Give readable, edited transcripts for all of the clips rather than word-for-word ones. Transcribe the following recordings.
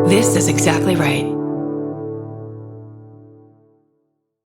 This is exactly right.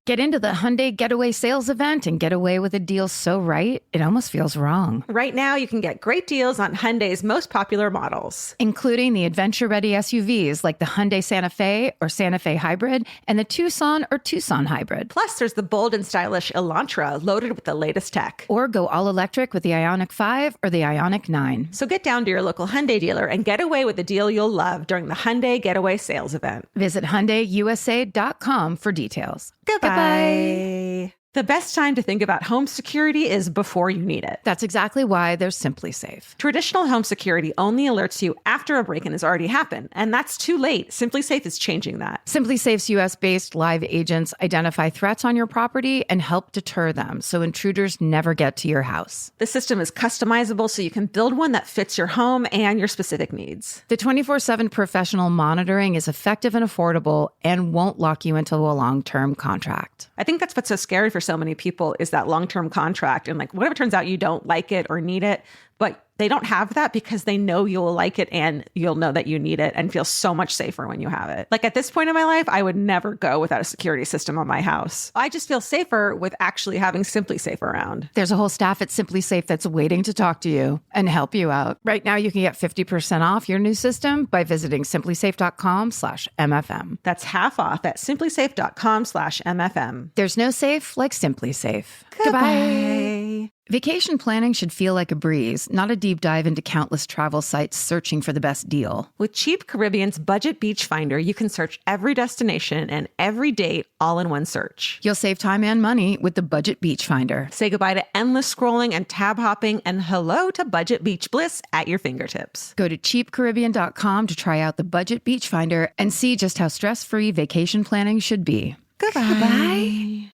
Get into the Hyundai Getaway Sales Event and get away with a deal so right, it almost feels wrong. Right now, you can get great deals on Hyundai's most popular models, including the adventure-ready SUVs like the Hyundai Santa Fe or Santa Fe Hybrid and the Tucson or Tucson Hybrid. Plus, there's the bold and stylish Elantra loaded with the latest tech. Or go all-electric with the Ioniq 5 or the Ioniq 9. So get down to your local Hyundai dealer and get away with a deal you'll love during the Hyundai Getaway Sales Event. Visit HyundaiUSA.com for details. Goodbye. The best time to think about home security is before you need it. That's exactly why there's Simply Safe. Traditional home security only alerts you after a break-in has already happened, and that's too late. Simply Safe is changing that. Simply Safe's US-based live agents identify threats on your property and help deter them so intruders never get to your house. The system is customizable so you can build one that fits your home and your specific needs. The 24/7 professional monitoring is effective and affordable and won't lock you into a long-term contract. I think that's what's so scary for so many people is that long-term contract. And like, what if it turns out you don't like it or need it, but they don't have that because they know you'll like it and you'll know that you need it and feel so much safer when you have it. Like at this point in my life, I would never go without a security system on my house. I just feel safer with actually having Simply Safe around. There's a whole staff at Simply Safe that's waiting to talk to you and help you out. Right now, you can get 50% off your new system by visiting simplysafe.com/MFM. That's half off at simplysafe.com/MFM. There's no safe like Simply Safe. Goodbye. Vacation planning should feel like a breeze, not a deep dive into countless travel sites searching for the best deal. With Cheap Caribbean's Budget Beach Finder, you can search every destination and every date all in one search. You'll save time and money with the Budget Beach Finder. Say goodbye to endless scrolling and tab hopping and hello to Budget Beach Bliss at your fingertips. Go to cheapcaribbean.com to try out the Budget Beach Finder and see just how stress-free vacation planning should be. Goodbye.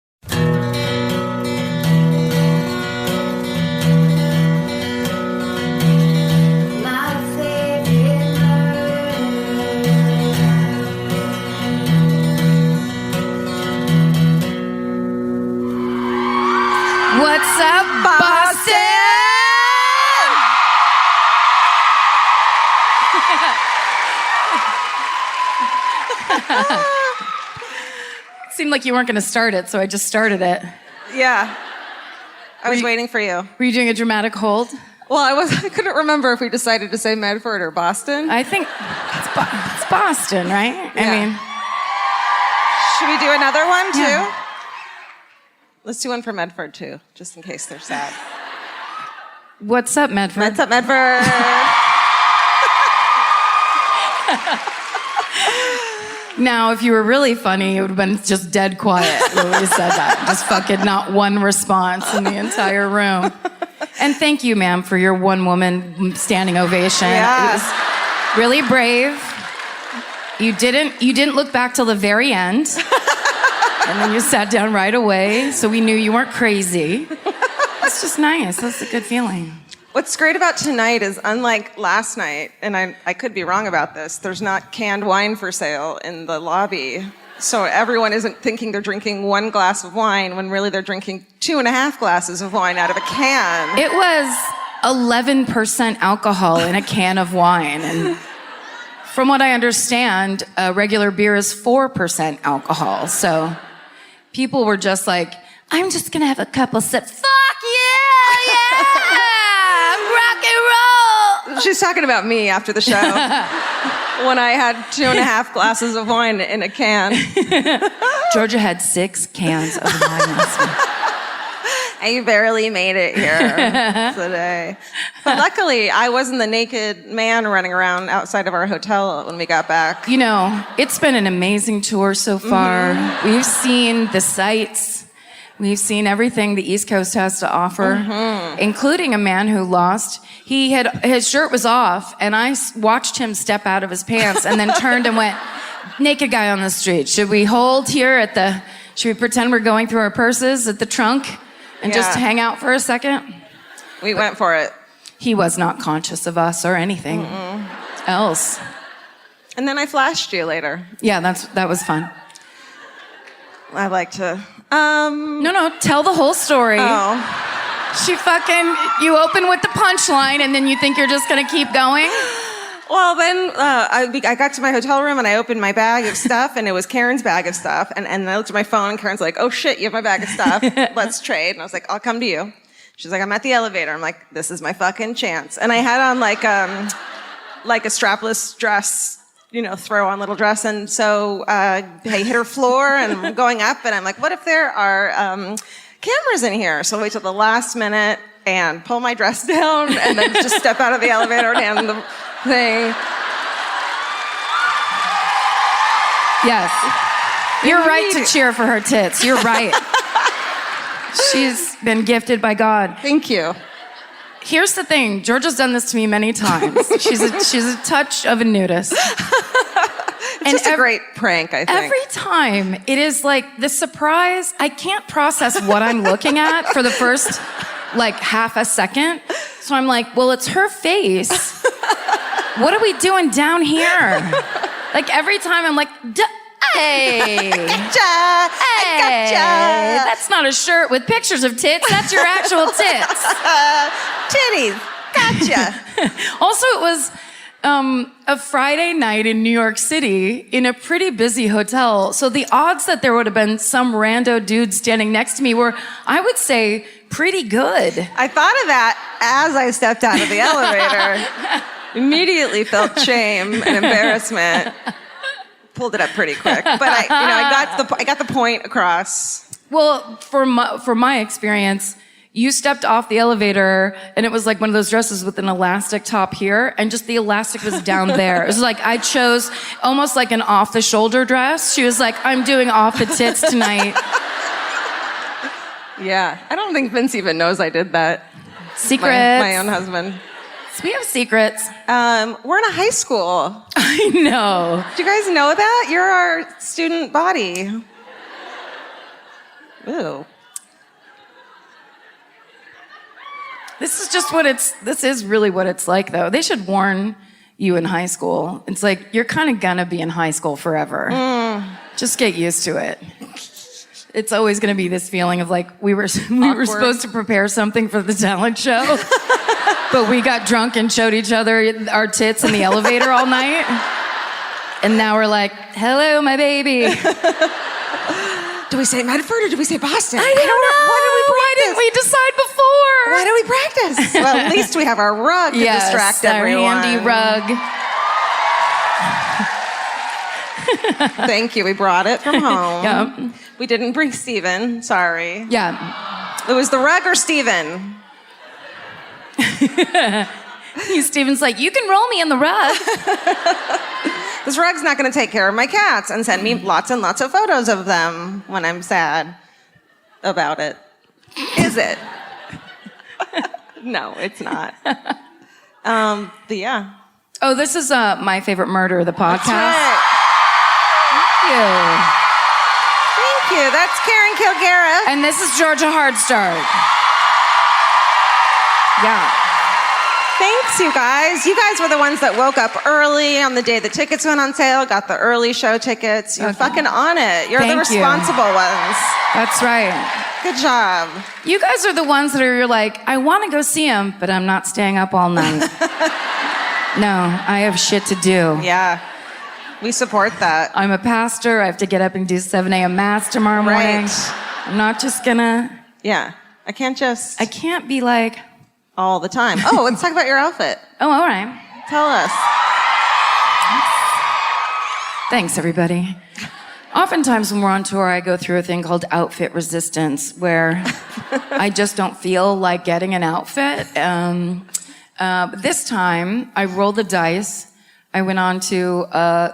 What's up, Boston? It seemed like you weren't going to start it, so I just started it. Yeah. I was waiting for you. Were you doing a dramatic hold? Well, I couldn't remember if we decided to say Medford or Boston. I think it's Boston, right? Yeah. I mean, should we do another one, too? Yeah. Let's do one for Medford, too, just in case they're sad. What's up, Medford? What's up, Medford? Now, if you were really funny, it would have been just dead quiet when we said that. Just fucking not one response in the entire room. And thank you, ma'am, for your one-woman standing ovation. Yeah. It was really brave. You didn't look back till the very end. And then you sat down right away, so we knew you weren't crazy. It's just nice. That's a good feeling. What's great about tonight is, unlike last night, and I could be wrong about this, there's not canned wine for sale in the lobby. So everyone isn't thinking they're drinking one glass of wine when really they're drinking 2.5 glasses of wine out of a can. It was 11% alcohol in a can of wine. And from what I understand, regular beer is 4% alcohol. So people were just like, I'm just going to have a couple sips. Fuck yeah! Rock and roll! She's talking about me after the show. When I had 2.5 glasses of wine in a can. Georgia had 6 cans of wine last week. I barely made it here today. But luckily, I wasn't the naked man running around outside of our hotel when we got back. You know, it's been an amazing tour so far. Mm-hmm. We've seen the sights. We've seen everything the East Coast has to offer, including a man who lost. His shirt was off, and I watched him step out of his pants and then turned and went, naked guy on the street. Should we hold here should we pretend we're going through our purses at the trunk and just hang out for a second? We went for it. He was not conscious of us or anything else. And then I flashed you later. Yeah, that was fun. I like to... No, tell the whole story. Oh. You open with the punchline and then you think you're just gonna keep going? Well, then I got to my hotel room and I opened my bag of stuff and it was Karen's bag of stuff. And I looked at my phone and Karen's like, oh shit, you have my bag of stuff. Let's trade. And I was like, I'll come to you. She's like, I'm at the elevator. I'm like, this is my fucking chance. And I had on like a strapless dress, throw on little dress. And so I hit her floor and I'm going up and I'm like, what if there are cameras in here? So I wait till the last minute and pull my dress down and then just step out of the elevator and hand the thing. Yes. You're right to cheer for her tits. You're right. She's been gifted by God. Thank you. Here's the thing. Georgia's done this to me many times. She's a touch of a nudist. It's a great prank, I think. Every time, it is like the surprise. I can't process what I'm looking at for the first, half a second. So I'm like, well, it's her face. What are we doing down here? Every time I'm like, hey. Gotcha. Hey. Gotcha. That's not a shirt with pictures of tits. That's your actual tits. Titties. Gotcha. Also, it was a Friday night in New York City in a pretty busy hotel. So the odds that there would have been some rando dude standing next to me were, I would say, pretty good. I thought of that as I stepped out of the elevator. Immediately felt shame and embarrassment. Pulled it up pretty quick, but I got the point across. Well, from my experience, you stepped off the elevator and it was like one of those dresses with an elastic top here and just the elastic was down there. It was like I chose almost like an off the shoulder dress. She was like, I'm doing off the tits tonight. Yeah, I don't think Vince even knows I did that. Secrets. My own husband. We have secrets. We're in a high school. I know. Do you guys know that? You're our student body. Ooh. This is really what it's like, though. They should warn you in high school. It's like, you're kind of gonna be in high school forever. Just get used to it. It's always gonna be this feeling of like, we were supposed to prepare something for the talent show. But we got drunk and showed each other our tits in the elevator all night. And now we're like, hello, my baby. Do we say Medford or do we say Boston? I don't know. Why didn't we decide before? Why do we practice? Well, at least we have our rug to distract everyone. Our handy rug. Thank you. We brought it from home. Yep. We didn't bring Steven. Sorry. Yeah. It was the rug or Steven. Steven's like, you can roll me in the rug. This rug's not going to take care of my cats and send me lots and lots of photos of them when I'm sad about it. Is it? No, it's not. But yeah. Oh, this is My Favorite Murder, the podcast. That's right. Thank you. Thank you. That's Karen Kilgariff. And this is Georgia Hardstart. Yeah. Thanks, you guys. You guys were the ones that woke up early on the day the tickets went on sale, got the early show tickets. You're fucking on it. You're the responsible ones. That's right. Good job. You guys are the ones that you're like, I want to go see him, but I'm not staying up all night. No, I have shit to do. Yeah. We support that. I'm a pastor. I have to get up and do 7 a.m. mass tomorrow morning. Right. I'm not just gonna... Yeah. I can't be like... all the time. Oh, let's talk about your outfit. Oh, all right. Tell us. Thanks, everybody. Oftentimes when we're on tour, I go through a thing called outfit resistance, where I just don't feel like getting an outfit. But this time, I rolled the dice. I went on to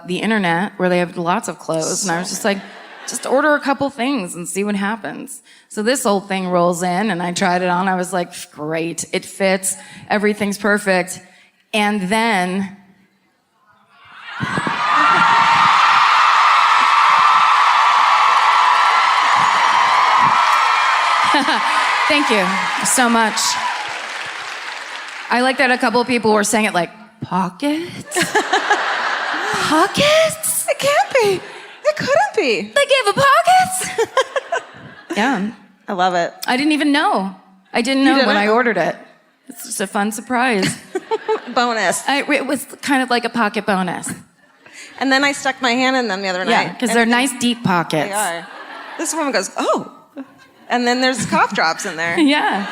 the internet, where they have lots of clothes, and I was just like, just order a couple things and see what happens. So this old thing rolls in, and I tried it on. I was like, great, it fits, everything's perfect. And then... Thank you so much. I like that a couple of people were saying it like, pockets? Pockets? It can't be. It couldn't be. They gave a pockets? Yeah. I love it. I didn't even know. I didn't know when I ordered it. It's just a fun surprise. bonus. It was kind of like a pocket bonus. And then I stuck my hand in them the other night. Yeah, because they're nice deep pockets. They are. This woman goes, oh. And then there's cough drops in there. Yeah.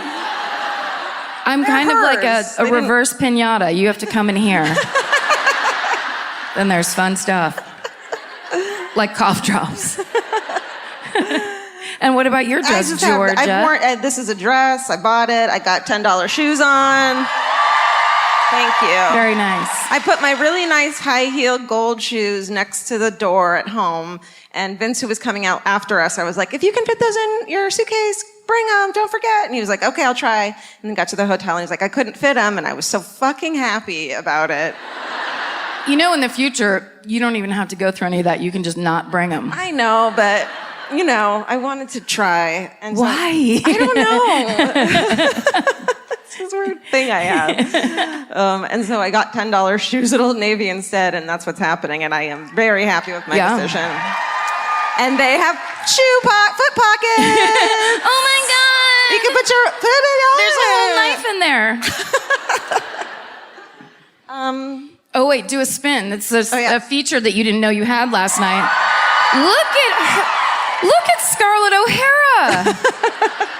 I'm They're kind of like hers. a reverse pinata. You have to come in here. Then there's fun stuff. Like cough drops. And what about your dress, Georgia? This is a dress. I bought it. I got $10 shoes on. Thank you. Very nice. I put my really nice high-heeled gold shoes next to the door at home, and Vince, who was coming out after us, I was like, if you can fit those in your suitcase, bring them, don't forget. And he was like, okay, I'll try. And then got to the hotel, and he was like, I couldn't fit them, and I was so fucking happy about it. You know, in the future, you don't even have to go through any of that. You can just not bring them. I know, but, I wanted to try. And Why? I don't know. It's this weird thing I have. And so I got $10 shoes at Old Navy instead, and that's what's happening, and I am very happy with my decision. And they have foot pockets. Oh my God! You can put your foot in it. There's a whole knife in there. Oh wait, do a spin. It's a feature that you didn't know you had last night. Look at Scarlett O'Hara.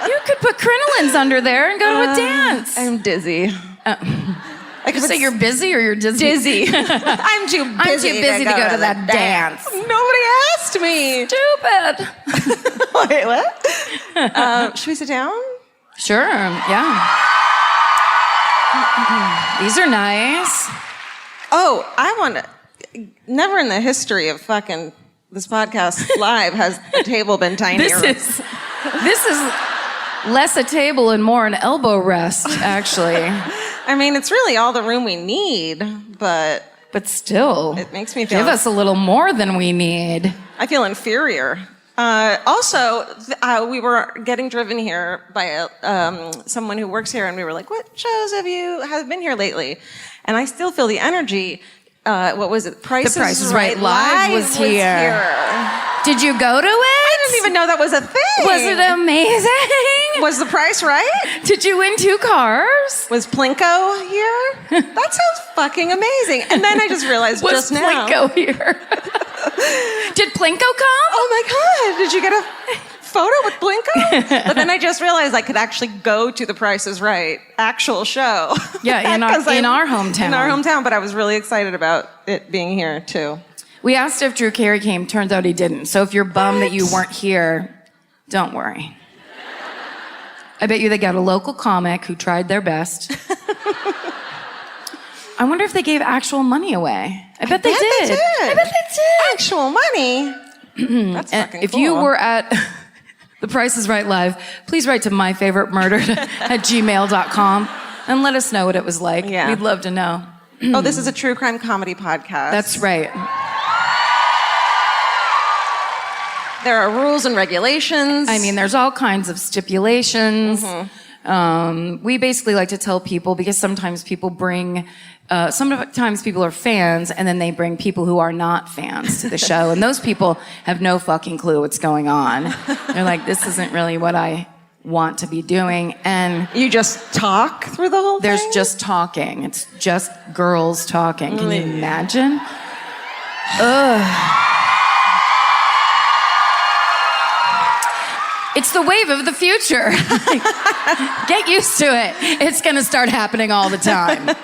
You could put crinolines under there and go to a dance. I'm dizzy. I could say you're busy or you're dizzy. Dizzy. I'm too busy to go to that dance. Nobody asked me. Stupid. Wait, what? Should we sit down? Sure, yeah. These are nice. Oh, I want to... Never in the history of fucking this podcast live has the table been tinier. This is less a table and more an elbow rest, actually. I mean, it's really all the room we need, but still, it makes me feel... Give us a little more than we need. I feel inferior. Also, we were getting driven here by someone who works here, and we were like, what shows have been here lately? And I still feel the energy. What was it? The Price is Right Live was here. Did you go to it? I didn't even know that was a thing. Was it amazing? Was the price right? Did you win 2 cars? Was Plinko here? That sounds fucking amazing. And then I just realized just now. Was Plinko here? Did Plinko come? Oh my God. Did you get a photo with Plinko? But then I just realized I could actually go to the Price is Right actual show. Yeah, in our hometown. In our hometown, but I was really excited about it being here too. We asked if Drew Carey came. Turns out he didn't. So if you're bummed that you weren't here, don't worry. I bet you they got a local comic who tried their best. I wonder if they gave actual money away. I bet they did. I bet they did. Actual money? That's fucking if cool. you were at The Price is Right Live, please write to myfavoritemurder@gmail.com and let us know what it was like. Yeah. We'd love to know. Oh, this is a true crime comedy podcast. That's right. There are rules and regulations. I mean, there's all kinds of stipulations. Mm-hmm. We basically like to tell people, because sometimes people are fans, and then they bring people who are not fans to the show, and those people have no fucking clue what's going on. They're like, this isn't really what I want to be doing, and... You just talk through the whole thing? There's just talking. It's just girls talking. Can you imagine? Ugh. It's the wave of the future. Get used to it. It's going to start happening all the time. But,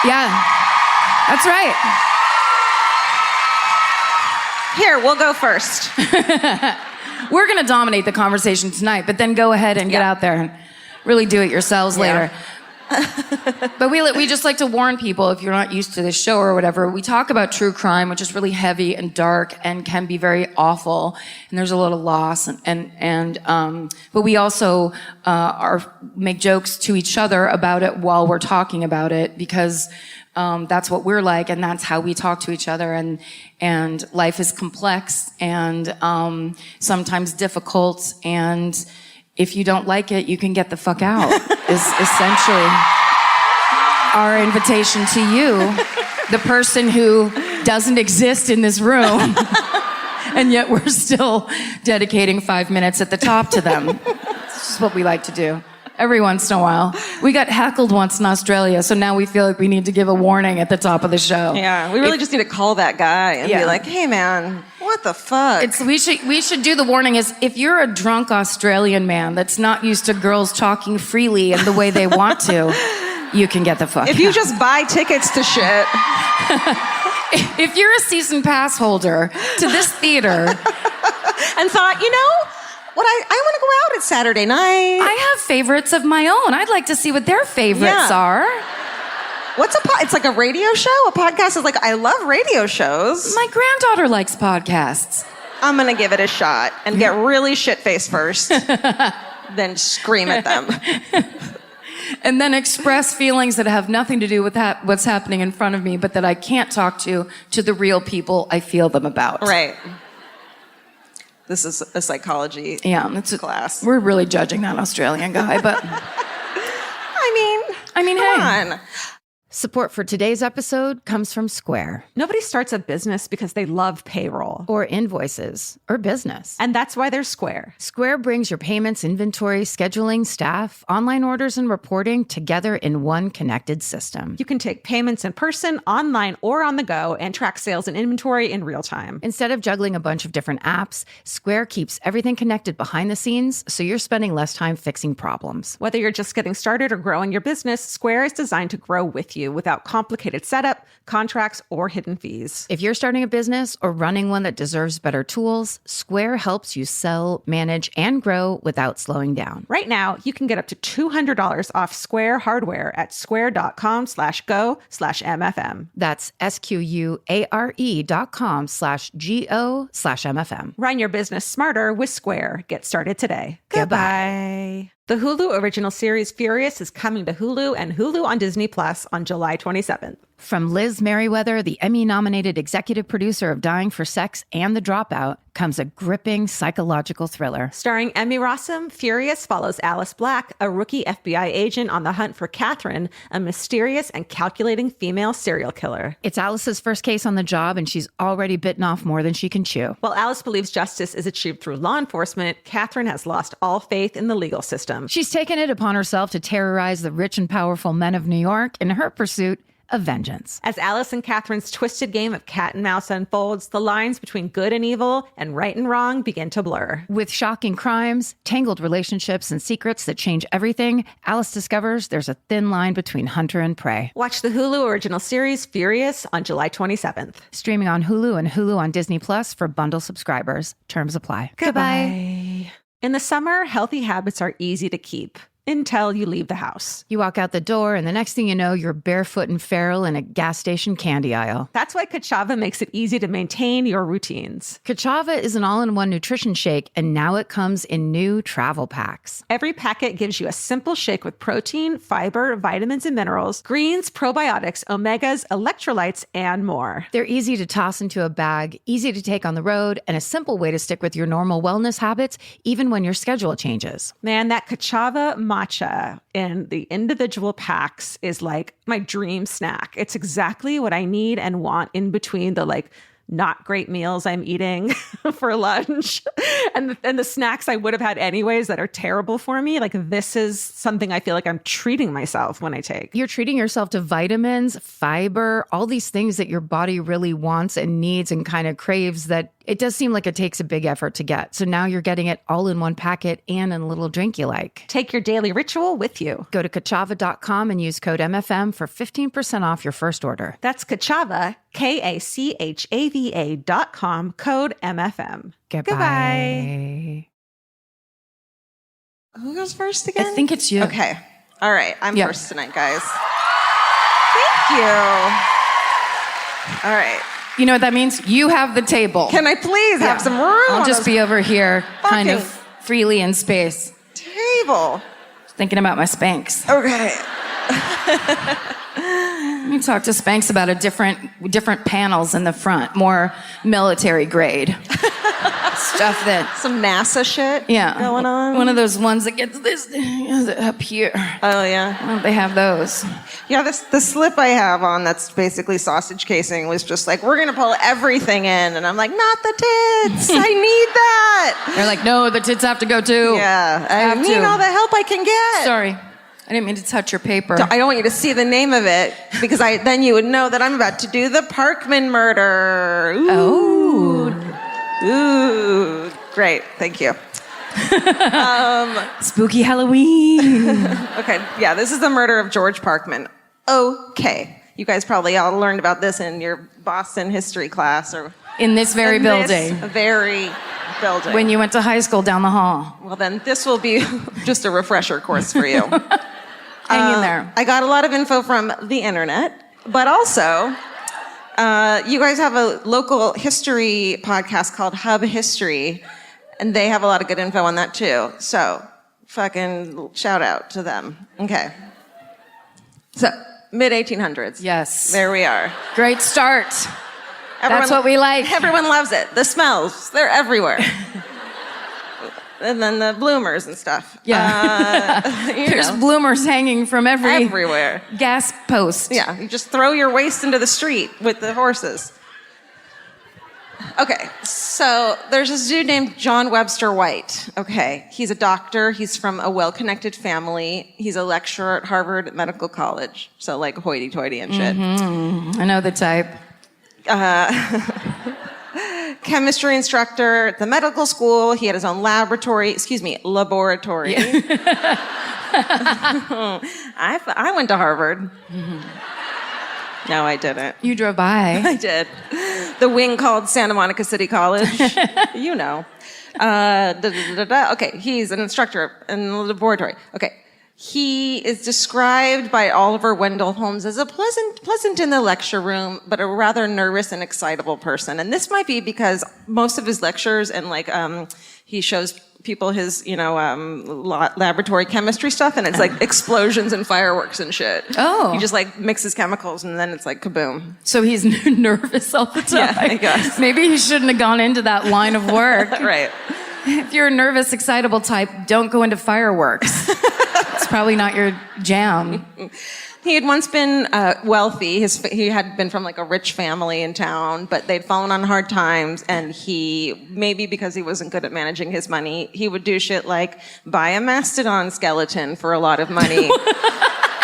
yeah, that's right. Here, we'll go first. We're going to dominate the conversation tonight, but then go ahead and get out there and really do it yourselves later. But we just like to warn people, if you're not used to this show or whatever, we talk about true crime, which is really heavy and dark and can be very awful, and there's a lot of loss, but we also make jokes to each other about it while we're talking about it, because that's what we're like, and that's how we talk to each other, and life is complex and sometimes difficult, and if you don't like it, you can get the fuck out, is essentially our invitation to you, the person who doesn't exist in this room, and yet we're still dedicating 5 minutes at the top to them. This is what we like to do. Every once in a while. We got heckled once in Australia, so now we feel like we need to give a warning at the top of the show. Yeah, we really just need to call that guy and be like, hey man, what the fuck? We should do the warning is if you're a drunk Australian man that's not used to girls talking freely and the way they want to, you can get the fuck If you just buy tickets to shit. If you're a season pass holder to this theater and thought, you know, what I want to go out at Saturday night. I have favorites of my own. I'd like to see what their favorites are. What's it's like a radio show? A podcast is like, I love radio shows. My granddaughter likes podcasts. I'm going to give it a shot and get really shit-faced first, then scream at them. And then express feelings that have nothing to do with what's happening in front of me, but that I can't talk to the real people I feel them about. Right. This is a psychology class. We're really judging that Australian guy, but... I mean, hey. Come on. Support for today's episode comes from Square. Nobody starts a business because they love payroll. Or invoices. Or business. And that's why there's Square. Square brings your payments, inventory, scheduling, staff, online orders, and reporting together in one connected system. You can take payments in person, online, or on the go, and track sales and inventory in real time. Instead of juggling a bunch of different apps, Square keeps everything connected behind the scenes, so you're spending less time fixing problems. Whether you're just getting started or growing your business, Square is designed to grow with you without complicated setup, contracts, or hidden fees. If you're starting a business or running one that deserves better tools, Square helps you sell, manage, and grow without slowing down. Right now, you can get up to $200 off Square hardware at square.com/go/MFM. That's SQUARE.com/GO/MFM. Run your business smarter with Square. Get started today. Goodbye. The Hulu original series Furious is coming to Hulu and Hulu on Disney Plus on July 27th. From Liz Merriweather, the Emmy-nominated executive producer of Dying for Sex and The Dropout, comes a gripping psychological thriller. Starring Emmy Rossum, Furious follows Alice Black, a rookie FBI agent on the hunt for Catherine, a mysterious and calculating female serial killer. It's Alice's first case on the job, and she's already bitten off more than she can chew. While Alice believes justice is achieved through law enforcement, Catherine has lost all faith in the legal system. She's taken it upon herself to terrorize the rich and powerful men of New York in her pursuit of vengeance. As Alice and Catherine's twisted game of cat and mouse unfolds, the lines between good and evil and right and wrong begin to blur. With shocking crimes, tangled relationships, and secrets that change everything, Alice discovers there's a thin line between hunter and prey. Watch the Hulu original series Furious on July 27th. Streaming on Hulu and Hulu on Disney Plus for bundle subscribers. Terms apply. Goodbye. In the summer, healthy habits are easy to keep. Until you leave the house. You walk out the door, and the next thing you know, you're barefoot and feral in a gas station candy aisle. That's why Kachava makes it easy to maintain your routines. Kachava is an all-in-one nutrition shake, and now it comes in new travel packs. Every packet gives you a simple shake with protein, fiber, vitamins and minerals, greens, probiotics, omegas, electrolytes, and more. They're easy to toss into a bag, easy to take on the road, and a simple way to stick with your normal wellness habits, even when your schedule changes. Man, that Kachava matcha in the individual packs is like my dream snack. It's exactly what I need and want in between the not great meals I'm eating for lunch and the snacks I would have had anyways that are terrible for me. This is something I feel like I'm treating myself when I take. You're treating yourself to vitamins, fiber, all these things that your body really wants and needs and kind of craves that it does seem like it takes a big effort to get. So now you're getting it all in one packet and in a little drink you like. Take your daily ritual with you. Go to Kachava.com and use code MFM for 15% off your first order. That's Kachava, KACHAVA.com, code MFM. Goodbye. Who goes first again? I think it's you. Okay. All right. I'm first tonight, guys. Thank you. All right. You know what that means? You have the table. Can I please have some room? I'll just be over here, kind of fucking freely in space, table. thinking about my Spanx. Okay. Let me talk to Spanx about different panels in the front, more military grade. stuff that, Some NASA shit going on. one of those ones that gets this up here. Oh, yeah. Why don't they have those? Yeah, the slip I have on that's basically sausage casing was just like, we're going to pull everything in. And I'm like, not the tits. I need that. They're like, no, the tits have to go too. Yeah, I Have need to. all the help I can get. Sorry. I didn't mean to touch your paper. I don't want you to see the name of it because then you would know that I'm about to do the Parkman murder. Ooh. Ooh. Great. Thank you. Spooky Halloween. Okay. Yeah, this is the murder of George Parkman. Okay. You guys probably all learned about this in your Boston history class or In this very building. This very building. When you went to high school down the hall. Well, then this will be just a refresher course for you. Hang in there. I got a lot of info from the internet, but also, you guys have a local history podcast called Hub History, and they have a lot of good info on that too. So, fucking shout out to them. Okay. So, mid-1800s. Yes. There we are. Great start. That's what we like. Everyone loves it. The smells, they're everywhere. And then the bloomers and stuff. Yeah. There's bloomers hanging from everywhere. gas post. Yeah, you just throw your waste into the street with the horses. Okay, so there's this dude named John Webster White. Okay, he's a doctor. He's from a well-connected family. He's a lecturer at Harvard Medical College. So like hoity-toity and shit. Mm-hmm. I know the type. Chemistry instructor at the medical school. He had his own laboratory. I went to Harvard. Mm-hmm. No, I didn't. You drove by. I did. The wing called Santa Monica City College. You know. Okay, he's an instructor in the laboratory. Okay. He is described by Oliver Wendell Holmes as a pleasant in the lecture room, but a rather nervous and excitable person. And this might be because most of his lectures and he shows people his, laboratory chemistry stuff, and it's like explosions and fireworks and shit. Oh. He just like mixes chemicals and then it's like kaboom. So he's nervous all the time. Yeah, I guess. Maybe he shouldn't have gone into that line of work. Right. If you're a nervous, excitable type, don't go into fireworks. It's probably not your jam. He had once been wealthy. He had been from like a rich family in town, but they'd fallen on hard times, and maybe because he wasn't good at managing his money, he would do shit like buy a mastodon skeleton for a lot of money.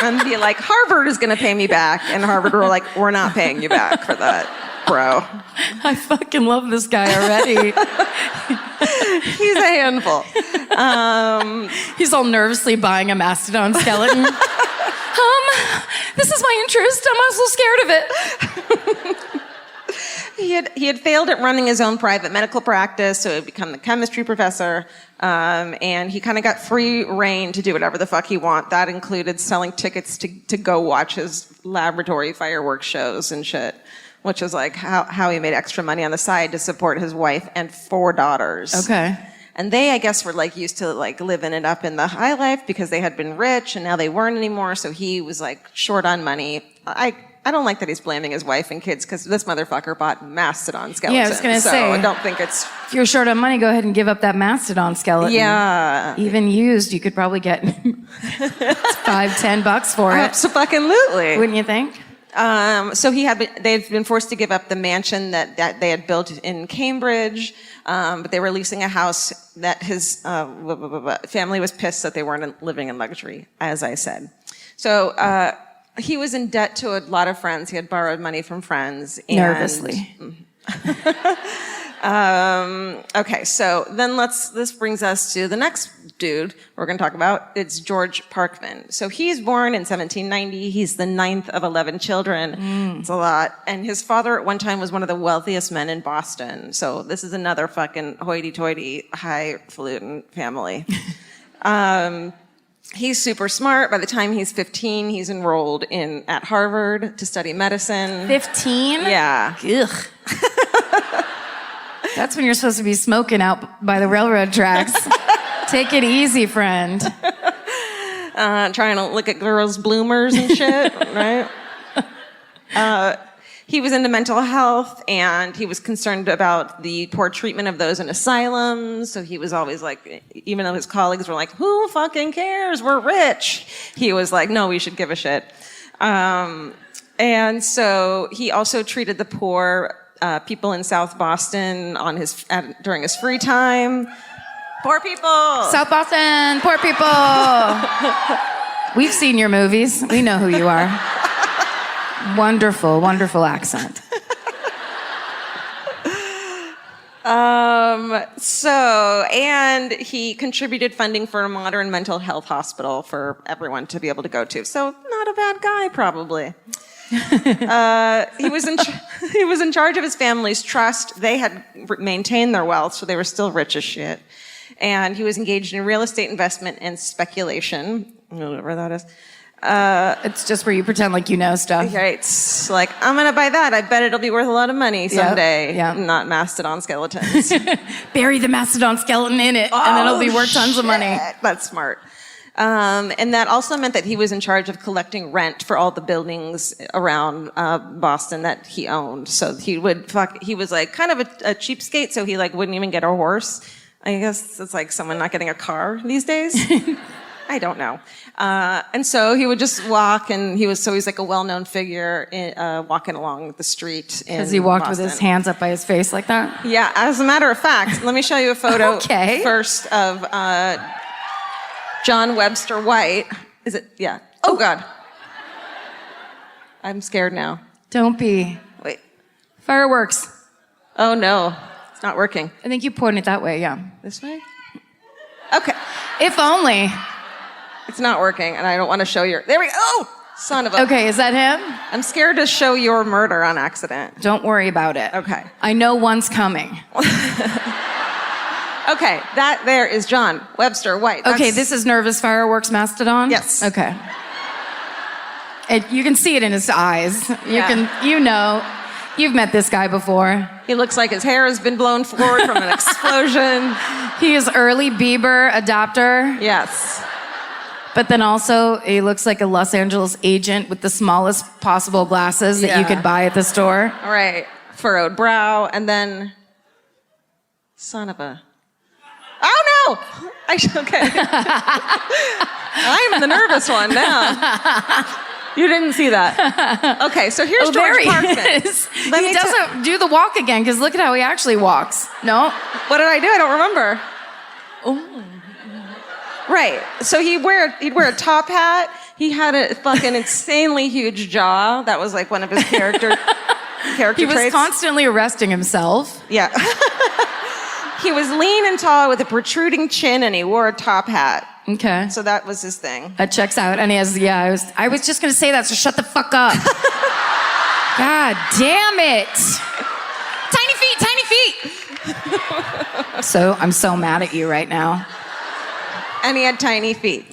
And be like, Harvard is going to pay me back. And Harvard were like, we're not paying you back for that, bro. I fucking love this guy already. He's a handful. He's all nervously buying a mastodon skeleton. This is my interest. I'm also scared of it. He had failed at running his own private medical practice, so he had become the chemistry professor, and he kind of got free reign to do whatever the fuck he want. That included selling tickets to go watch his laboratory fireworks shows and shit, which is like how he made extra money on the side to support his wife and 4 daughters. Okay. And they, I guess, were like used to like living it up in the high life because they had been rich and now they weren't anymore. So he was like short on money. I don't like that he's blaming his wife and kids because this motherfucker bought mastodon skeletons. Yeah, I was going to say. I don't think it's... If you're short on money, go ahead and give up that mastodon skeleton. Yeah. Even used, you could probably get $5-10 for it. Absolutely. Wouldn't you think? So they'd been forced to give up the mansion that they had built in Cambridge, but they were leasing a house that his family was pissed that they weren't living in luxury, as I said. So he was in debt to a lot of friends. He had borrowed money from friends. Nervously. Okay, so then this brings us to the next dude we're going to talk about. It's George Parkman. So he's born in 1790. He's the 9th of 11 children. It's a lot. And his father at one time was one of the wealthiest men in Boston. So this is another fucking hoity-toity, highfalutin family. He's super smart. By the time he's 15, he's enrolled at Harvard to study medicine. 15? Yeah. Ugh. That's when you're supposed to be smoking out by the railroad tracks. Take it easy, friend. Trying to look at girls' bloomers and shit, right? he was into mental health, and he was concerned about the poor treatment of those in asylums. So he was always like, even though his colleagues were like, who fucking cares? We're rich. He was like, no, we should give a shit. And so he also treated the poor people in South Boston during his free time. Poor people. South Boston, poor people. We've seen your movies. We know who you are. Wonderful, wonderful accent. And he contributed funding for a modern mental health hospital for everyone to be able to go to. So not a bad guy, probably. He was in charge of his family's trust. They had maintained their wealth, so they were still rich as shit. And he was engaged in real estate investment and speculation, whatever that is. It's just where you pretend like you know stuff. Right. It's like, I'm going to buy that. I bet it'll be worth a lot of money someday. Yep. Not mastodon skeletons. Bury the mastodon skeleton in it, and then it'll be worth tons of money. That's smart. And that also meant that he was in charge of collecting rent for all the buildings around Boston that he owned. So he was like kind of a cheapskate, so he like wouldn't even get a horse. I guess it's like someone not getting a car these days. I don't know. And so he would just walk, and he's like a well-known figure walking along the street in Because he walked Boston. with his hands up by his face like that? Yeah, as a matter of fact, let me show you a photo Okay. first of John Webster White. Is it? Yeah. Oh, God. I'm scared now. Don't be. Wait. Fireworks. Oh, no. It's not working. I think you pointed that way, yeah. This way? Okay. If only. It's not working, and I don't want to show there we go. Oh, son of a... Okay, is that him? I'm scared to show your murder on accident. Don't worry about it. Okay. I know one's coming. Okay, that there is John Webster White. Okay, this is Nervous Fireworks Mastodon? Yes. Okay. You can see it in his eyes. Yeah. You've met this guy before. He looks like his hair has been blown forward from an explosion. He is early Bieber adopter, Yes. but then also he looks like a Los Angeles agent with the smallest possible glasses that you Yeah. could buy at the store. All right. Furrowed brow, and then... Son of a... Oh, no! Okay. I'm the nervous one now. You didn't see that. Okay, so here's George there he Parkman. is. He doesn't do the walk again, because look at how he actually walks. No? What did I do? I don't remember. Oh. Right. So he'd wear a top hat. He had a fucking insanely huge jaw. That was like one of his character He was traits. constantly arresting himself. Yeah. He was lean and tall with a protruding chin, and he wore a top hat. Okay. So that was his thing. That checks out. And he has, I was just going to say that, so shut the fuck up. God damn it. Tiny feet. So I'm so mad at you right now. And he had tiny feet.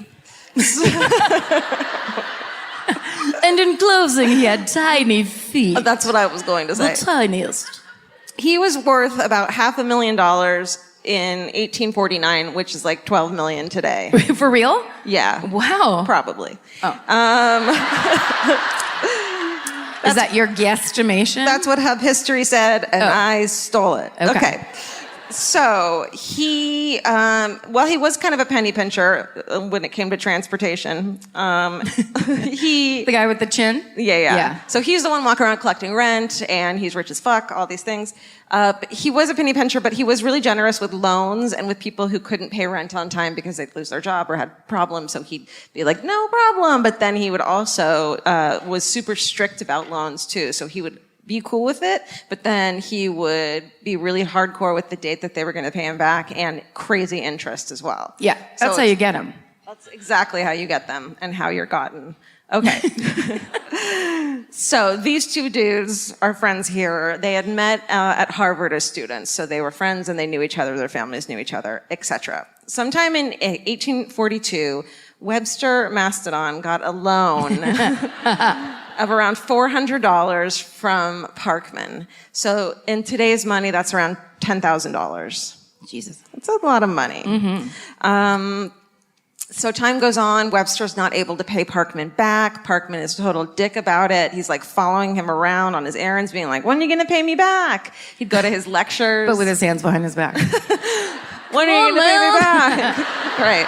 And in closing, he had tiny feet. That's what I was going to say. The tiniest. He was worth about $500,000 in 1849, which is like $12 million today. For real? Yeah. Wow. Probably. Oh. Is that your guesstimation? That's what Hub History said, and I stole it. Okay. So he was kind of a penny pincher when it came to transportation. The guy with the chin? Yeah. So he's the one walking around collecting rent, and he's rich as fuck, all these things. He was a penny pincher, but he was really generous with loans and with people who couldn't pay rent on time because they'd lose their job or had problems. So he'd be like, no problem. But then he would also was super strict about loans too. So he would be cool with it, but then he would be really hardcore with the date that they were going to pay him back and crazy interest as well. Yeah, that's how you get them. That's exactly how you get them and how you're gotten. Okay. So these two dudes are friends here. They had met at Harvard as students, so they were friends and they knew each other, their families knew each other, etc. Sometime in 1842, Webster Mastodon got a loan of around $400 from Parkman. So in today's money, that's around $10,000. Jesus. That's a lot of money. Mm-hmm. So time goes on. Webster's not able to pay Parkman back. Parkman is a total dick about it. He's like following him around on his errands, being like, when are you going to pay me back? He'd go to his lectures. But with his hands behind his back. When are you going to pay me back? Right.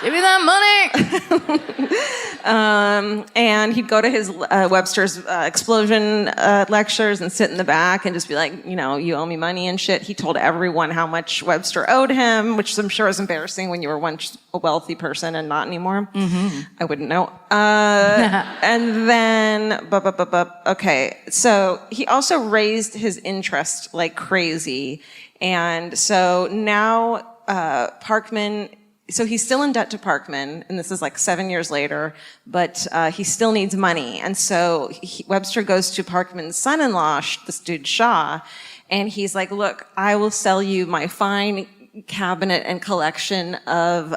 Give me that money. And he'd go to his Webster's explosion lectures and sit in the back and just be like, you know, you owe me money and shit. He told everyone how much Webster owed him, which I'm sure is embarrassing when you were once a wealthy person and not anymore. Mm-hmm. I wouldn't know. And then, okay. So he also raised his interest like crazy. And so now Parkman... So he's still in debt to Parkman, and this is like 7 years later, but he still needs money. And so Webster goes to Parkman's son-in-law, this dude Shaw, and he's like, look, I will sell you my fine cabinet and collection of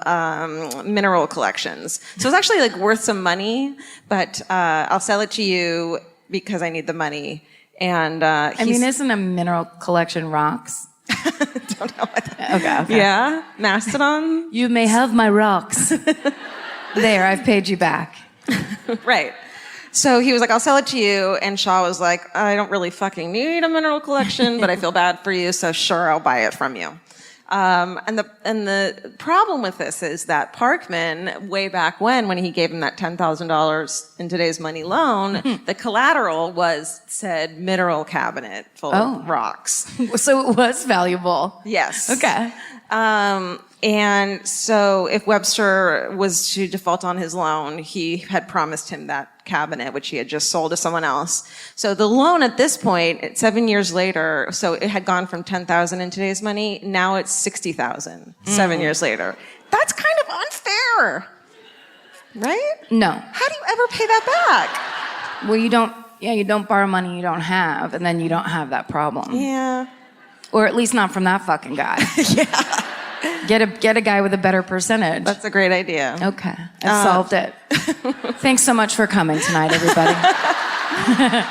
mineral collections. So it's actually like worth some money, but I'll sell it to you because I need the money. And I mean, isn't a mineral collection rocks? Don't know what that. Okay. Yeah, Mastodon. You may have my rocks. There, I've paid you back. Right. So he was like, I'll sell it to you. And Shaw was like, I don't really fucking need a mineral collection, but I feel bad for you, so sure, I'll buy it from you. And the problem with this is that Parkman, way back when he gave him that $10,000 in today's money loan, the collateral said mineral cabinet full of rocks. So it was valuable. Yes. Okay. And so if Webster was to default on his loan, he had promised him that cabinet, which he had just sold to someone else. So the loan at this point, 7 years later, so it had gone from $10,000 in today's money, now it's $60,000 7 years later. That's kind of unfair, right? No. How do you ever pay that back? Well, you don't borrow money you don't have, and then you don't have that problem. Yeah. Or at least not from that fucking guy. Yeah. Get a guy with a better percentage. That's a great idea. Okay. I've solved it. Thanks so much for coming tonight, everybody.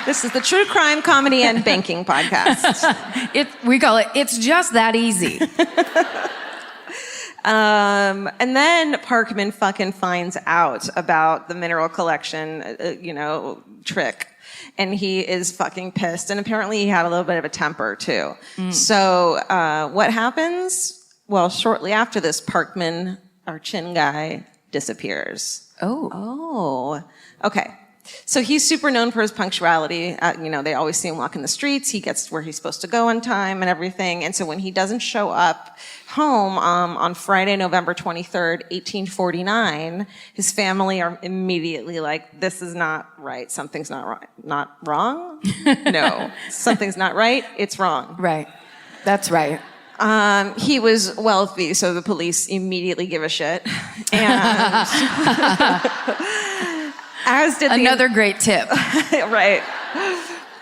This is the True Crime Comedy and Banking Podcast. We call it It's Just That Easy. And then Parkman fucking finds out about the mineral collection, trick. And he is fucking pissed. And apparently he had a little bit of a temper, too. So what happens? Well, shortly after this, Parkman, our chin guy, disappears. Oh. Okay. So he's super known for his punctuality. They always see him walk in the streets. He gets where he's supposed to go on time and everything. And so when he doesn't show up home on Friday, November 23rd, 1849, his family are immediately like, this is not right. Something's not right. Not wrong? No. Something's not right. It's wrong. Right. That's right. He was wealthy, so the police immediately give a shit. And as did another great tip. Right.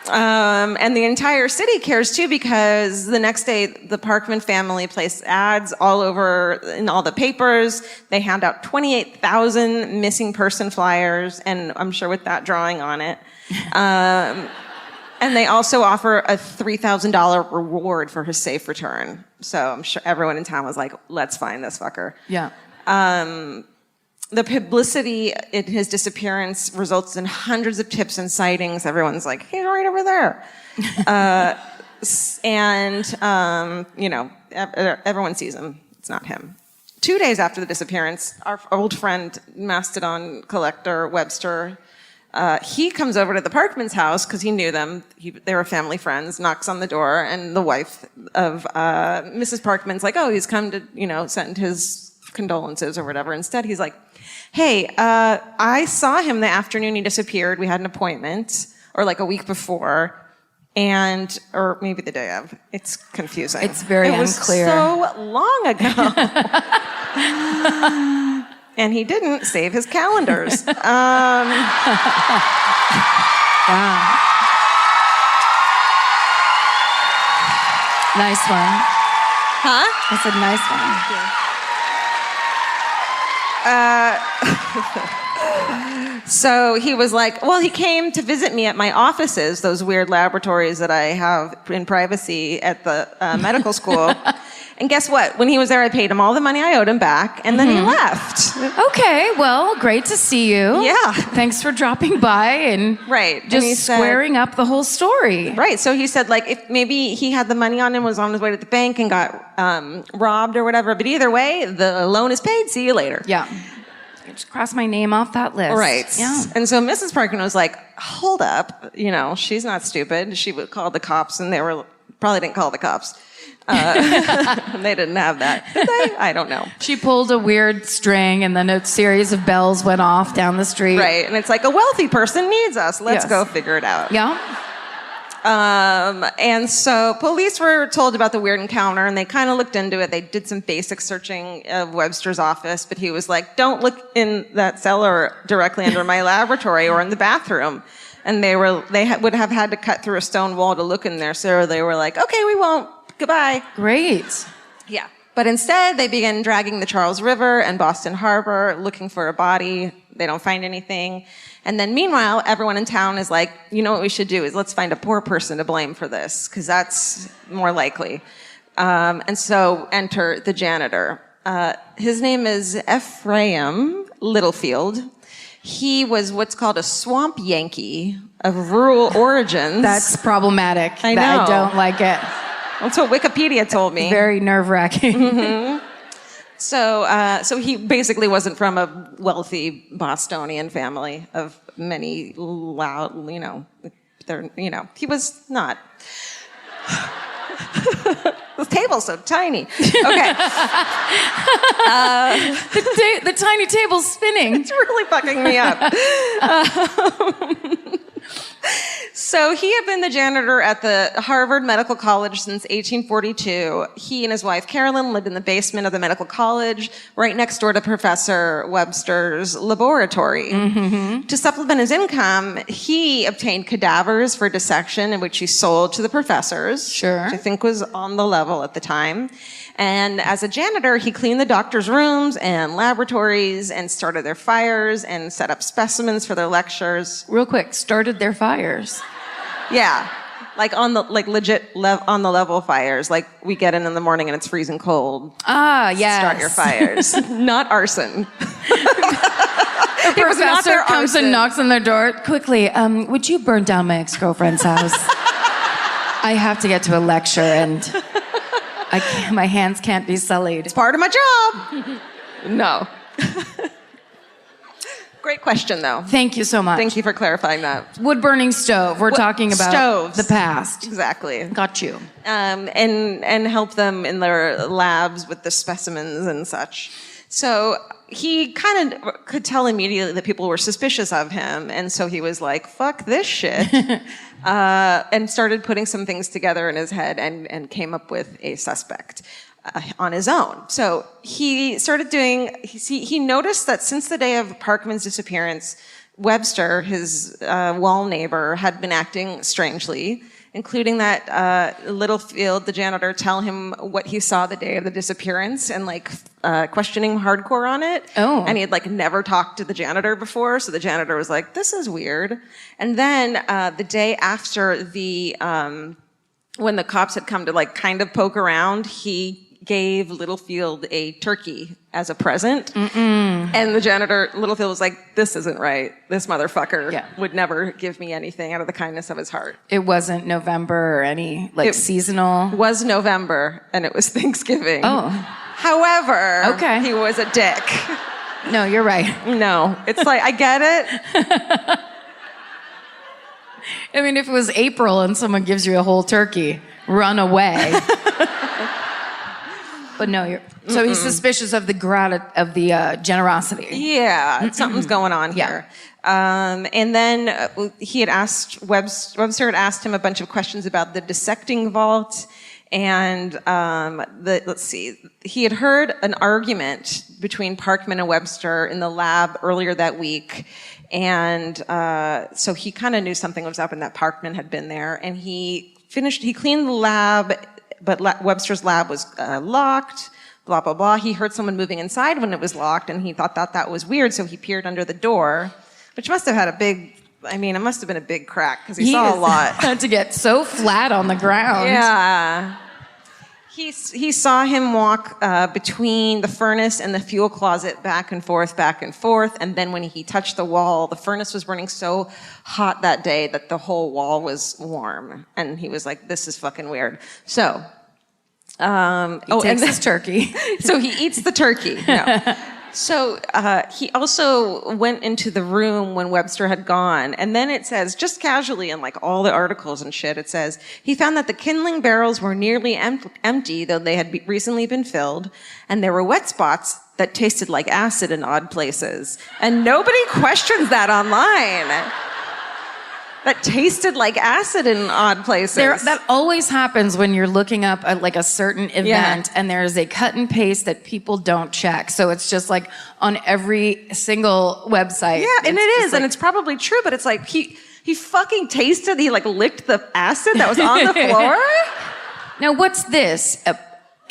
And the entire city cares too, because the next day the Parkman family placed ads all over in all the papers. They hand out 28,000 missing person flyers, and I'm sure with that drawing on it. And they also offer a $3,000 reward for his safe return. So I'm sure everyone in town was like, let's find this fucker. Yeah. The publicity in his disappearance results in hundreds of tips and sightings. Everyone's like, he's right over there. Everyone sees him. It's not him. 2 days after the disappearance, our old friend, Mastodon collector Webster, he comes over to the Parkman's house because he knew them. They were family friends, knocks on the door, and the wife of Mrs. Parkman's like, oh, he's come to, send his condolences or whatever. Instead, he's like, hey, I saw him the afternoon he disappeared. We had an appointment, or like a week before, or maybe the day of. It's confusing. It's very unclear. It was so long ago. And he didn't save his calendars. Wow. Nice one. Huh? I said nice one. So he was like, well, he came to visit me at my offices, those weird laboratories that I have in privacy at the medical school. And guess what? When he was there, I paid him all the money I owed him back, and then he left. Okay, well, great to see you. Yeah. Thanks for dropping by and Right. And just he said- squaring up the whole story. Right. So he said, like, if maybe he had the money on him, was on his way to the bank and got robbed or whatever. But either way, the loan is paid. See you later. Yeah. Just cross my name off that list. Right. Yeah. And so Mrs. Parkman was like, hold up. You know, she's not stupid. She would call the cops, and they were probably didn't call the cops. They didn't have that. Did they? I don't know. She pulled a weird string, and then a series of bells went off down the street. Right. And it's like, a wealthy person needs us. Let's Yes. go figure it out. Yeah. And so police were told about the weird encounter, and they kind of looked into it. They did some basic searching of Webster's office, but he was like, don't look in that cellar directly under my laboratory or in the bathroom. And they would have had to cut through a stone wall to look in there. So they were like, okay, we won't. Goodbye. Great. Yeah. But instead, they began dragging the Charles River and Boston Harbor, looking for a body. They don't find anything. And then meanwhile, everyone in town is like, you know what we should do is let's find a poor person to blame for this, because that's more likely. And so enter the janitor. His name is Ephraim Littlefield. He was what's called a swamp Yankee of rural origins. That's problematic. I I know. don't like it. That's what Wikipedia told me. Very nerve-wracking. Mm-hmm. So he basically wasn't from a wealthy Bostonian family of many loud, he was not. The table's so tiny. Okay. The tiny table's spinning. It's really fucking me up. So he had been the janitor at the Harvard Medical College since 1842. He and his wife, Carolyn, lived in the basement of the medical college, right next door to Professor Webster's laboratory. Mm-hmm. To supplement his income, he obtained cadavers for dissection, in which he sold to the professors, Sure. which I think was on the level at the time. And as a janitor, he cleaned the doctors' rooms and laboratories and started their fires and set up specimens for their lectures. Real quick, started their fires. Yeah, like legit on the level fires. Like we get in the morning and it's freezing cold. Ah, yes. Start your fires, not arson. The It was not professor their comes arson. and knocks on their door. Quickly, would you burn down my ex-girlfriend's house? I have to get to a lecture and my hands can't be sullied. It's part of my job. No. Great question, though. Thank you so much. Thank you for clarifying that. Wood-burning stove. We're talking about stoves. the past. Exactly. Got you. And help them in their labs with the specimens and such. So he kind of could tell immediately that people were suspicious of him, and so he was like, fuck this shit, and started putting some things together in his head and came up with a suspect on his own. So he started he noticed that since the day of Parkman's disappearance, Webster, his wall neighbor, had been acting strangely, including that Littlefield, the janitor, tell him what he saw the day of the disappearance and questioning him hardcore on it. Oh. And he had never talked to the janitor before, so the janitor was like, this is weird. And then the day after when the cops had come to kind of poke around, he gave Littlefield a turkey as a present. Mm-mm. And the janitor, Littlefield, was like, this isn't right. This motherfucker would never give me anything out of the kindness of his heart. It wasn't November or any seasonal. It was November, and it was Thanksgiving. Oh. However, Okay. he was a dick. No, you're right. No, it's I get it. I mean, if it was April and someone gives you a whole turkey, run away. But no, so he's suspicious of the generosity. Yeah, something's going on here. And then he had asked Webster had asked him a bunch of questions about the dissecting vault, and he had heard an argument between Parkman and Webster in the lab earlier that week, and so he kind of knew something was up and that Parkman had been there, and he cleaned the lab. But Webster's lab was locked, blah, blah, blah. He heard someone moving inside when it was locked, and he thought that was weird, so he peered under the door, which must have had it must have been a big crack, because he saw a lot. Had to get so flat on the ground. Yeah. He saw him walk between the furnace and the fuel closet back and forth. And then when he touched the wall, the furnace was burning so hot that day that the whole wall was warm. And he was like, this is fucking weird. So, he takes his turkey. So he eats the turkey. No. So he also went into the room when Webster had gone. And then it says, just casually in like all the articles and shit, it says, he found that the kindling barrels were nearly empty, though they had recently been filled. And there were wet spots that tasted like acid in odd places. And nobody questions that online. That tasted like acid in odd places. That always happens when you're looking up like a certain event and there's a cut and paste that people don't check. So it's just like on every single website. Yeah, and it is, and it's probably true, but it's like he fucking tasted, he like licked the acid that was on the floor. Now what's this?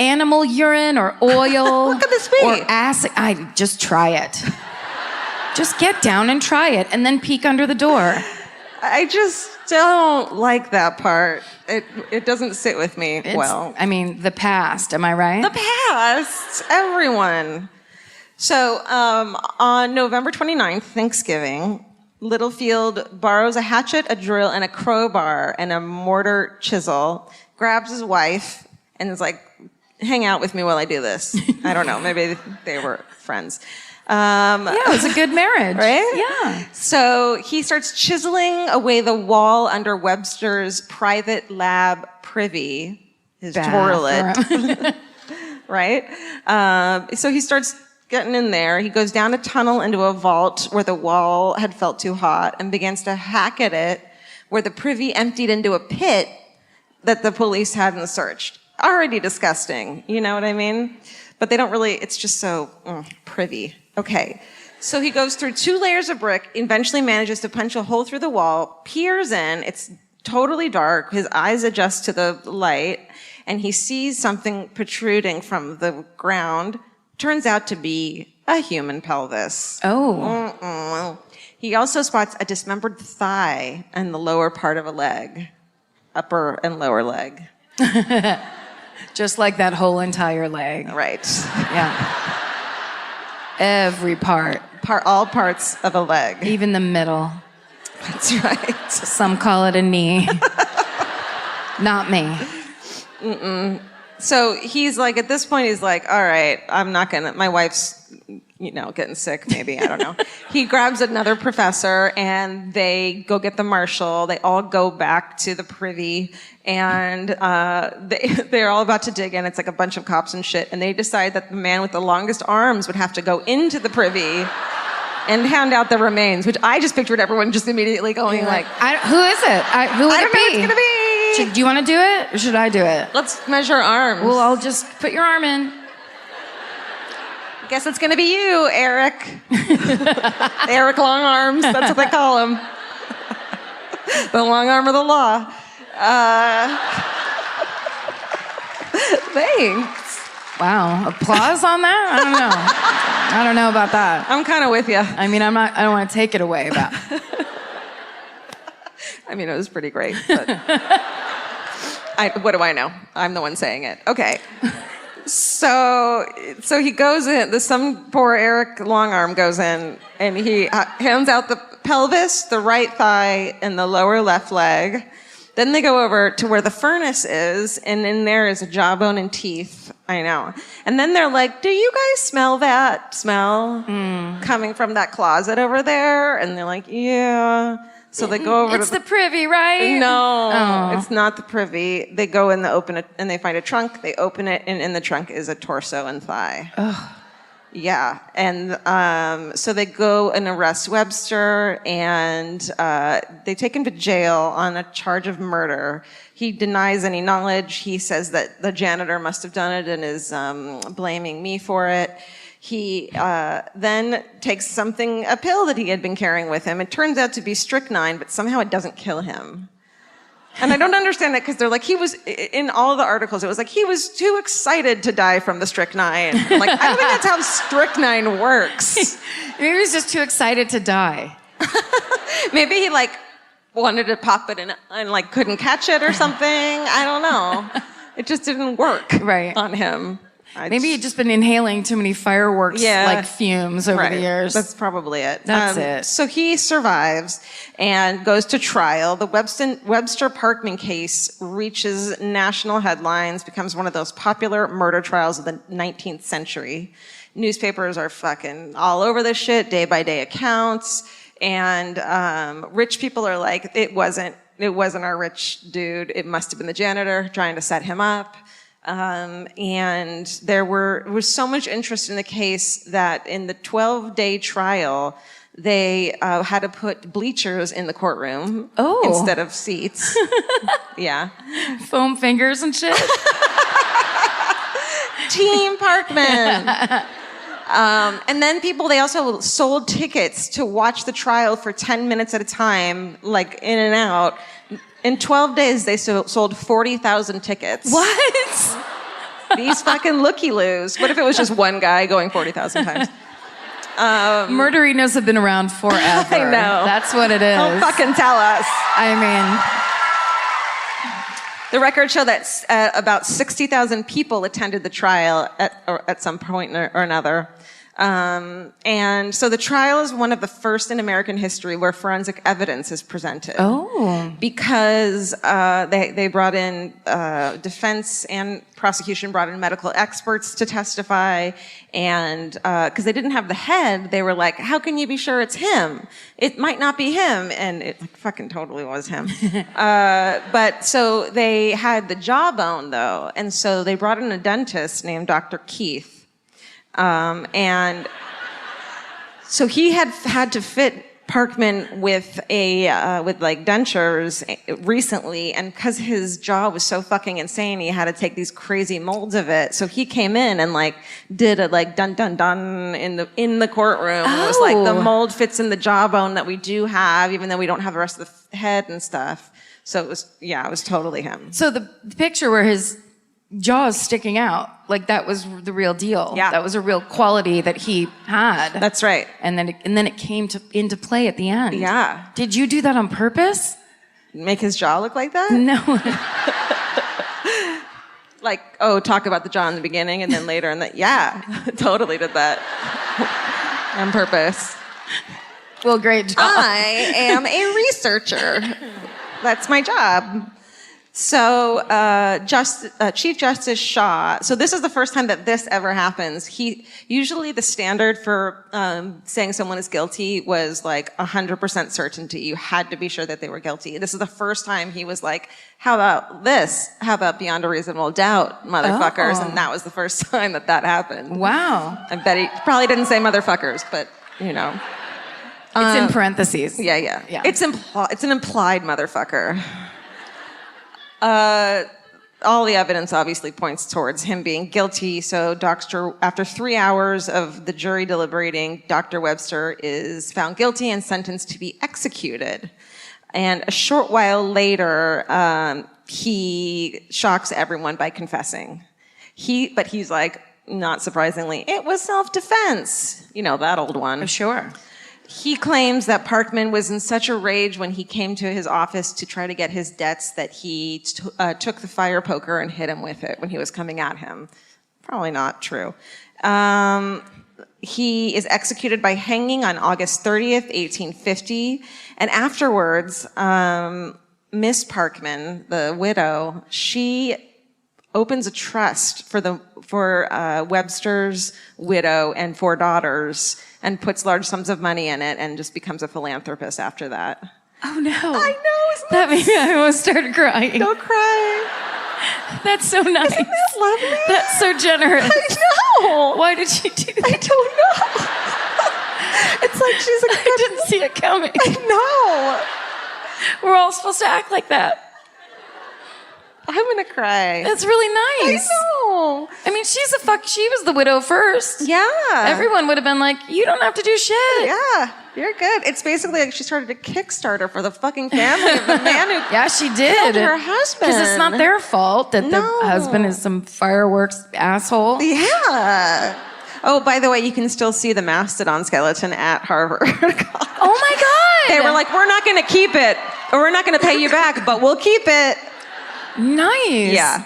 Animal urine or oil? What could this be? Or acid? Just try it. Just get down and try it and then peek under the door. I just don't like that part. It doesn't sit with me well. I mean, the past, am I right? The past, everyone. So on November 29th, Thanksgiving, Littlefield borrows a hatchet, a drill, and a crowbar and a mortar chisel, grabs his wife, and is like, hang out with me while I do this. I don't know, maybe they were friends. It was a good marriage. Right? Yeah. So he starts chiseling away the wall under Webster's private lab privy, his toilet. Right? So he starts getting in there. He goes down a tunnel into a vault where the wall had felt too hot and begins to hack at it, where the privy emptied into a pit that the police hadn't searched. Already disgusting. You know what I mean? But they don't really, it's just so privy. Okay. So he goes through 2 layers of brick, eventually manages to punch a hole through the wall, peers in, it's totally dark, his eyes adjust to the light, and he sees something protruding from the ground. Turns out to be a human pelvis. Oh. He also spots a dismembered thigh and the lower part of a leg. Upper and lower leg. Just like that whole entire leg. Right. Yeah. Every part. All parts of a leg. Even the middle. That's right. Some call it a knee. Not me. So he's like, at this point, he's like, all right, I'm not gonna, my wife's, getting sick, maybe, I don't know. He grabs another professor and they go get the marshal. They all go back to the privy and they're all about to dig in. It's like a bunch of cops and shit. And they decide that the man with the longest arms would have to go into the privy and hand out the remains, which I just pictured everyone just immediately going like, who is it? Who would I it don't be? know who it's gonna be. Do you want to do it or should I do it? Let's measure arms. Well, I'll just put your arm in. Guess it's gonna be you, Eric. Eric Long Arms, that's what they call him. The long arm of the law. Thanks. Wow, applause on that? I don't know about that. I'm kind of with you. I mean, I don't want to take it away, but I mean, it was pretty great, but what do I know? I'm the one saying it. Okay. So he goes in, some poor Eric Longarm goes in, and he hands out the pelvis, the right thigh, and the lower left leg. Then they go over to where the furnace is, and in there is a jawbone and teeth. I know. And then they're like, do you guys smell that smell coming from that closet over there? And they're like, yeah. So they go over it's the privy, right? No, it's not the privy. They go and they open it, and they find a trunk. They open it, and in the trunk is a torso and thigh. Ugh. Yeah, and so they go and arrest Webster, and they take him to jail on a charge of murder. He denies any knowledge. He says that the janitor must have done it and is blaming me for it. He then takes a pill that he had been carrying with him. It turns out to be strychnine, but somehow it doesn't kill him. And I don't understand that because they're like, he was, in all the articles, it was like, he was too excited to die from the strychnine. I'm like, I don't think that's how strychnine works. Maybe he was just too excited to die. Maybe he wanted to pop it in and couldn't catch it or something. I don't know. It just didn't work on him. Maybe he'd just been inhaling too many fireworks like fumes over the years. That's probably it. That's it. So he survives and goes to trial. The Webster Parkman case reaches national headlines, becomes one of those popular murder trials of the 19th century. Newspapers are fucking all over this shit, day by day accounts. And rich people are like, it wasn't our rich dude. It must have been the janitor trying to set him up. And there was so much interest in the case that in the 12-day trial, they had to put bleachers in the courtroom instead of seats. Yeah. Foam fingers and shit. Team Parkman. And then they also sold tickets to watch the trial for 10 minutes at a time, like in and out. In 12 days, they sold 40,000 tickets. What? These fucking looky-loos. What if it was just one guy going 40,000 times? Murderinos have been around forever. I know. That's what it is. Don't fucking tell us. I mean... The records show that about 60,000 people attended the trial at some point or another. And so the trial is one of the first in American history where forensic evidence is presented. Because they brought in, defense and prosecution brought in medical experts to testify. And because they didn't have the head, they were like, how can you be sure it's him? It might not be him. And it fucking totally was him. But so they had the jawbone, though. And so they brought in a dentist named Dr. Keith. And so he had to fit Parkman with like dentures recently, and because his jaw was so fucking insane, he had to take these crazy molds of it. So he came in and like did a like dun dun dun in the courtroom. It was like the mold fits in the jawbone that we do have, even though we don't have the rest of the head and stuff. So it was totally him. So the picture where his jaws sticking out, like that was the real deal. Yeah. That was a real quality that he had. That's right. And then it came into play at the end. Yeah. Did you do that on purpose? Make his jaw look like that? No. Like, talk about the jaw in the beginning and then later and that. Yeah, totally did that on purpose. Well, great job. I am a researcher. That's my job. So, Chief Justice Shaw, so this is the first time that this ever happens. Usually the standard for saying someone is guilty was like 100% certainty. You had to be sure that they were guilty. This is the first time he was like, how about this? How about beyond a reasonable doubt, motherfuckers? And that was the first time that happened. Wow. I bet he probably didn't say motherfuckers, but, you know. It's in parentheses. Yeah. It's an implied motherfucker. All the evidence obviously points towards him being guilty. So after 3 hours of the jury deliberating, Dr. Webster is found guilty and sentenced to be executed. And a short while later, he shocks everyone by confessing. But he's like, not surprisingly, it was self-defense. You know, that old one. Sure. He claims that Parkman was in such a rage when he came to his office to try to get his debts that he took the fire poker and hit him with it when he was coming at him. Probably not true. He is executed by hanging on August 30th, 1850. And afterwards, Miss Parkman, the widow, she opens a trust for Webster's widow and 4 daughters and puts large sums of money in it and just becomes a philanthropist after that. Oh no. I know, that made me, I almost started crying. Don't cry. That's so nice. Isn't that lovely? That's so generous. I know. Why did she do that? I don't know. It's like she's like, I didn't see it coming. I know. We're all supposed to act like that. I'm gonna cry. That's really nice. I know. I mean, she was the widow first. Yeah. Everyone would have been like, you don't have to do shit. Yeah, you're good. It's basically like she started a Kickstarter for the fucking family of the man who yeah, she did. killed her husband. Because it's not their fault that the husband is some fireworks asshole. Yeah. Oh, by the way, you can still see the mastodon skeleton at Harvard. Oh my God. They were like, we're not going to keep it, or we're not going to pay you back, but we'll keep it. Nice. Yeah.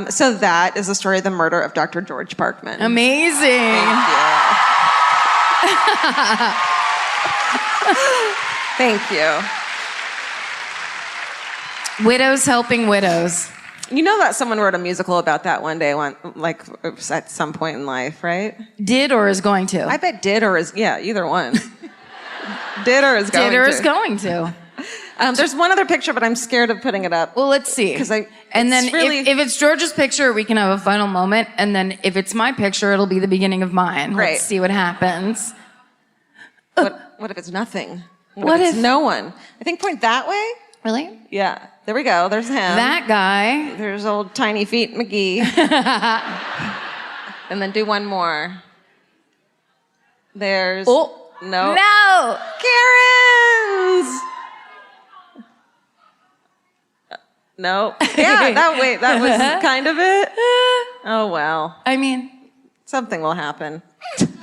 So that is the story of the murder of Dr. George Parkman. Amazing. Thank you. Thank you. Widows helping widows. You know that someone wrote a musical about that one day, like at some point in life, right? Did or is going to? I bet did or is, yeah, either one. Did or is going to. Did or is going to. There's one other picture, but I'm scared of putting it up. Well, let's see. And then if it's George's picture, we can have a final moment. And then if it's my picture, it'll be the beginning of mine. Great. Let's see what happens. What if it's nothing? What if it's no one? I think point that way. Really? Yeah. There we go. There's him. That guy. There's old Tiny Feet McGee. And then do one more. There's... Oh. No. No. Karen's. No. Yeah, that was kind of it. Oh, well. I mean... Something will happen.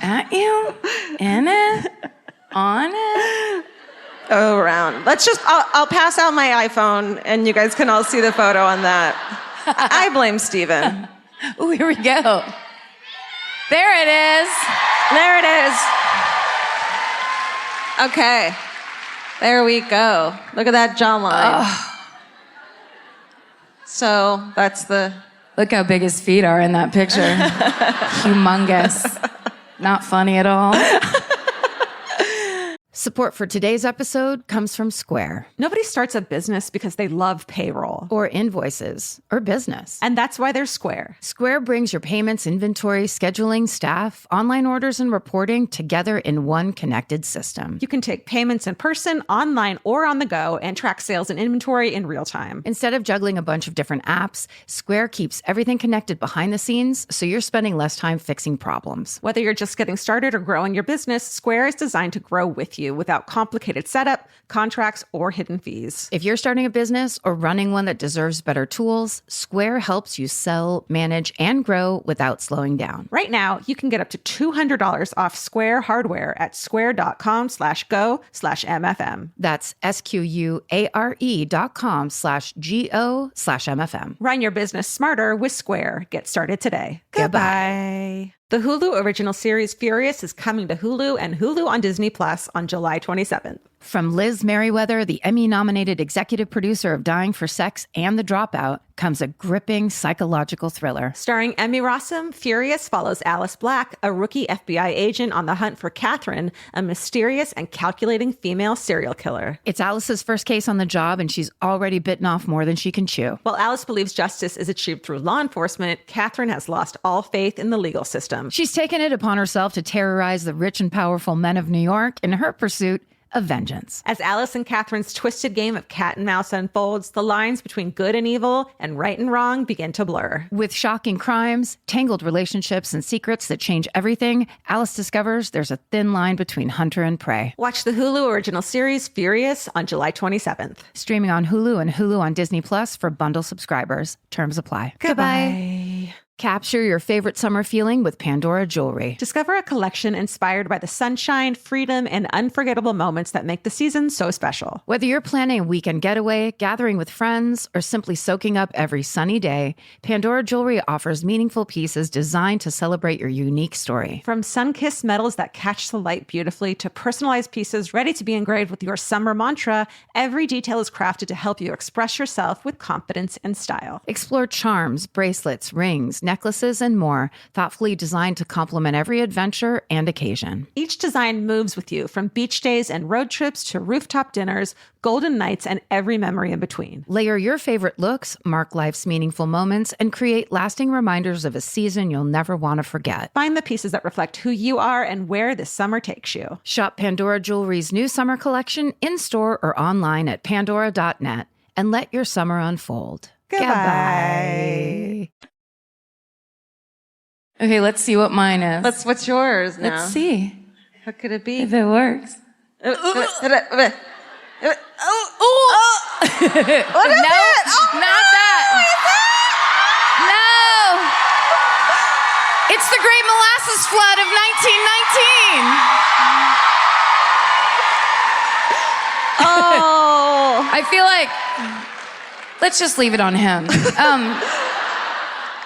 At you? In it? On it? Go around. I'll pass out my iPhone and you guys can all see the photo on that. I blame Steven. Oh, here we go. There it is. There it is. Okay. There we go. Look at that jawline. Oh. So that's the... Look how big his feet are in that picture. Humongous. Not funny at all. Support for today's episode comes from Square. Nobody starts a business because they love payroll. Or invoices. Or business. And that's why there's Square. Square brings your payments, inventory, scheduling, staff, online orders, and reporting together in one connected system. You can take payments in person, online, or on the go, and track sales and inventory in real time. Instead of juggling a bunch of different apps, Square keeps everything connected behind the scenes, so you're spending less time fixing problems. Whether you're just getting started or growing your business, Square is designed to grow with you without complicated setup, contracts, or hidden fees. If you're starting a business or running one that deserves better tools, Square helps you sell, manage, and grow without slowing down. Right now, you can get up to $200 off Square hardware at square.com/go/MFM. That's SQUARE.com/GO/MFM. Run your business smarter with Square. Get started today. Goodbye. The Hulu original series Furious is coming to Hulu and Hulu on Disney Plus on July 27th. From Liz Merriweather, the Emmy-nominated executive producer of Dying for Sex and The Dropout, comes a gripping psychological thriller. Starring Emmy Rossum, Furious follows Alice Black, a rookie FBI agent on the hunt for Catherine, a mysterious and calculating female serial killer. It's Alice's first case on the job, and she's already bitten off more than she can chew. While Alice believes justice is achieved through law enforcement, Catherine has lost all faith in the legal system. She's taken it upon herself to terrorize the rich and powerful men of New York in her pursuit of vengeance. As Alice and Catherine's twisted game of cat and mouse unfolds, the lines between good and evil and right and wrong begin to blur. With shocking crimes, tangled relationships, and secrets that change everything, Alice discovers there's a thin line between hunter and prey. Watch the Hulu original series Furious on July 27th. Streaming on Hulu and Hulu on Disney Plus for bundle subscribers. Terms apply. Goodbye. Capture your favorite summer feeling with Pandora Jewelry. Discover a collection inspired by the sunshine, freedom, and unforgettable moments that make the season so special. Whether you're planning a weekend getaway, gathering with friends, or simply soaking up every sunny day, Pandora Jewelry offers meaningful pieces designed to celebrate your unique story. From sun-kissed metals that catch the light beautifully to personalized pieces ready to be engraved with your summer mantra, every detail is crafted to help you express yourself with confidence and style. Explore charms, bracelets, rings, necklaces, and more, thoughtfully designed to complement every adventure and occasion. Each design moves with you, from beach days and road trips to rooftop dinners, golden nights, and every memory in between. Layer your favorite looks, mark life's meaningful moments, and create lasting reminders of a season you'll never want to forget. Find the pieces that reflect who you are and where this summer takes you. Shop Pandora Jewelry's new summer collection in-store or online at pandora.net and let your summer unfold. Goodbye. Okay, let's see what mine is. What's yours now? Let's see How could it be? if it works. What is No, it? not that. No. It's the Great Molasses Flood of 1919. Oh. I feel like Let's just leave it on him.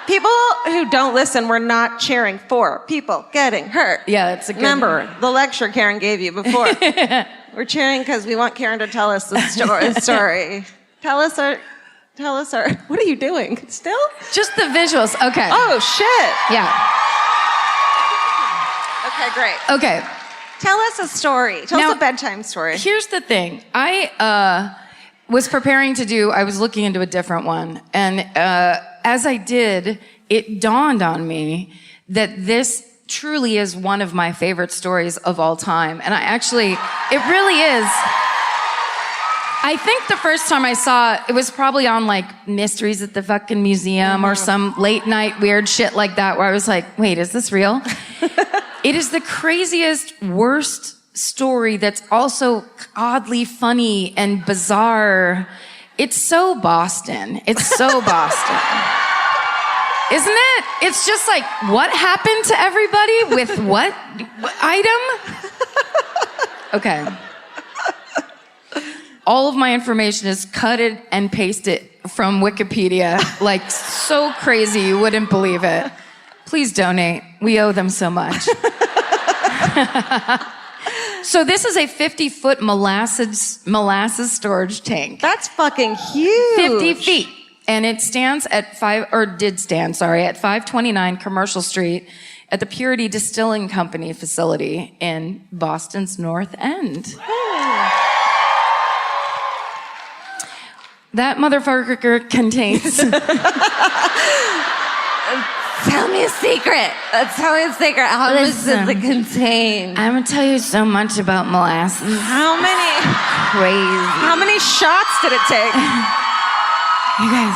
People who don't listen, we're not cheering for people getting hurt. Yeah, that's a good Remember the lecture Karen gave you before. We're cheering because we want Karen to tell us the story. Tell us our. What are you doing? Still? Just the visuals. Okay. Oh shit. Yeah. Okay, great. Okay. Tell us a story. Tell Now, us a bedtime story. Here's the thing. I was preparing to do. I was looking into a different one, and as I did, it dawned on me that this truly is one of my favorite stories of all time. And it really is. I think the first time I saw it was probably on like Mysteries at the fucking Museum or some late night weird shit like that where I was like, wait, is this real? It is the craziest, worst story that's also oddly funny and bizarre. It's so Boston. It's so Boston. Isn't it? It's just like, what happened to everybody with what item? Okay. All of my information is cut it and pasted from Wikipedia. Like, so crazy, you wouldn't believe it. Please donate. We owe them so much. So this is a 50-foot molasses storage tank. That's fucking huge. 50 feet. And it stands at 529 Commercial Street at the Purity Distilling Company facility in Boston's North End. That motherfucker contains... Tell me a secret. Tell me a secret. How much does it contain? I'm gonna tell you so much about molasses. How many shots did it take? You guys.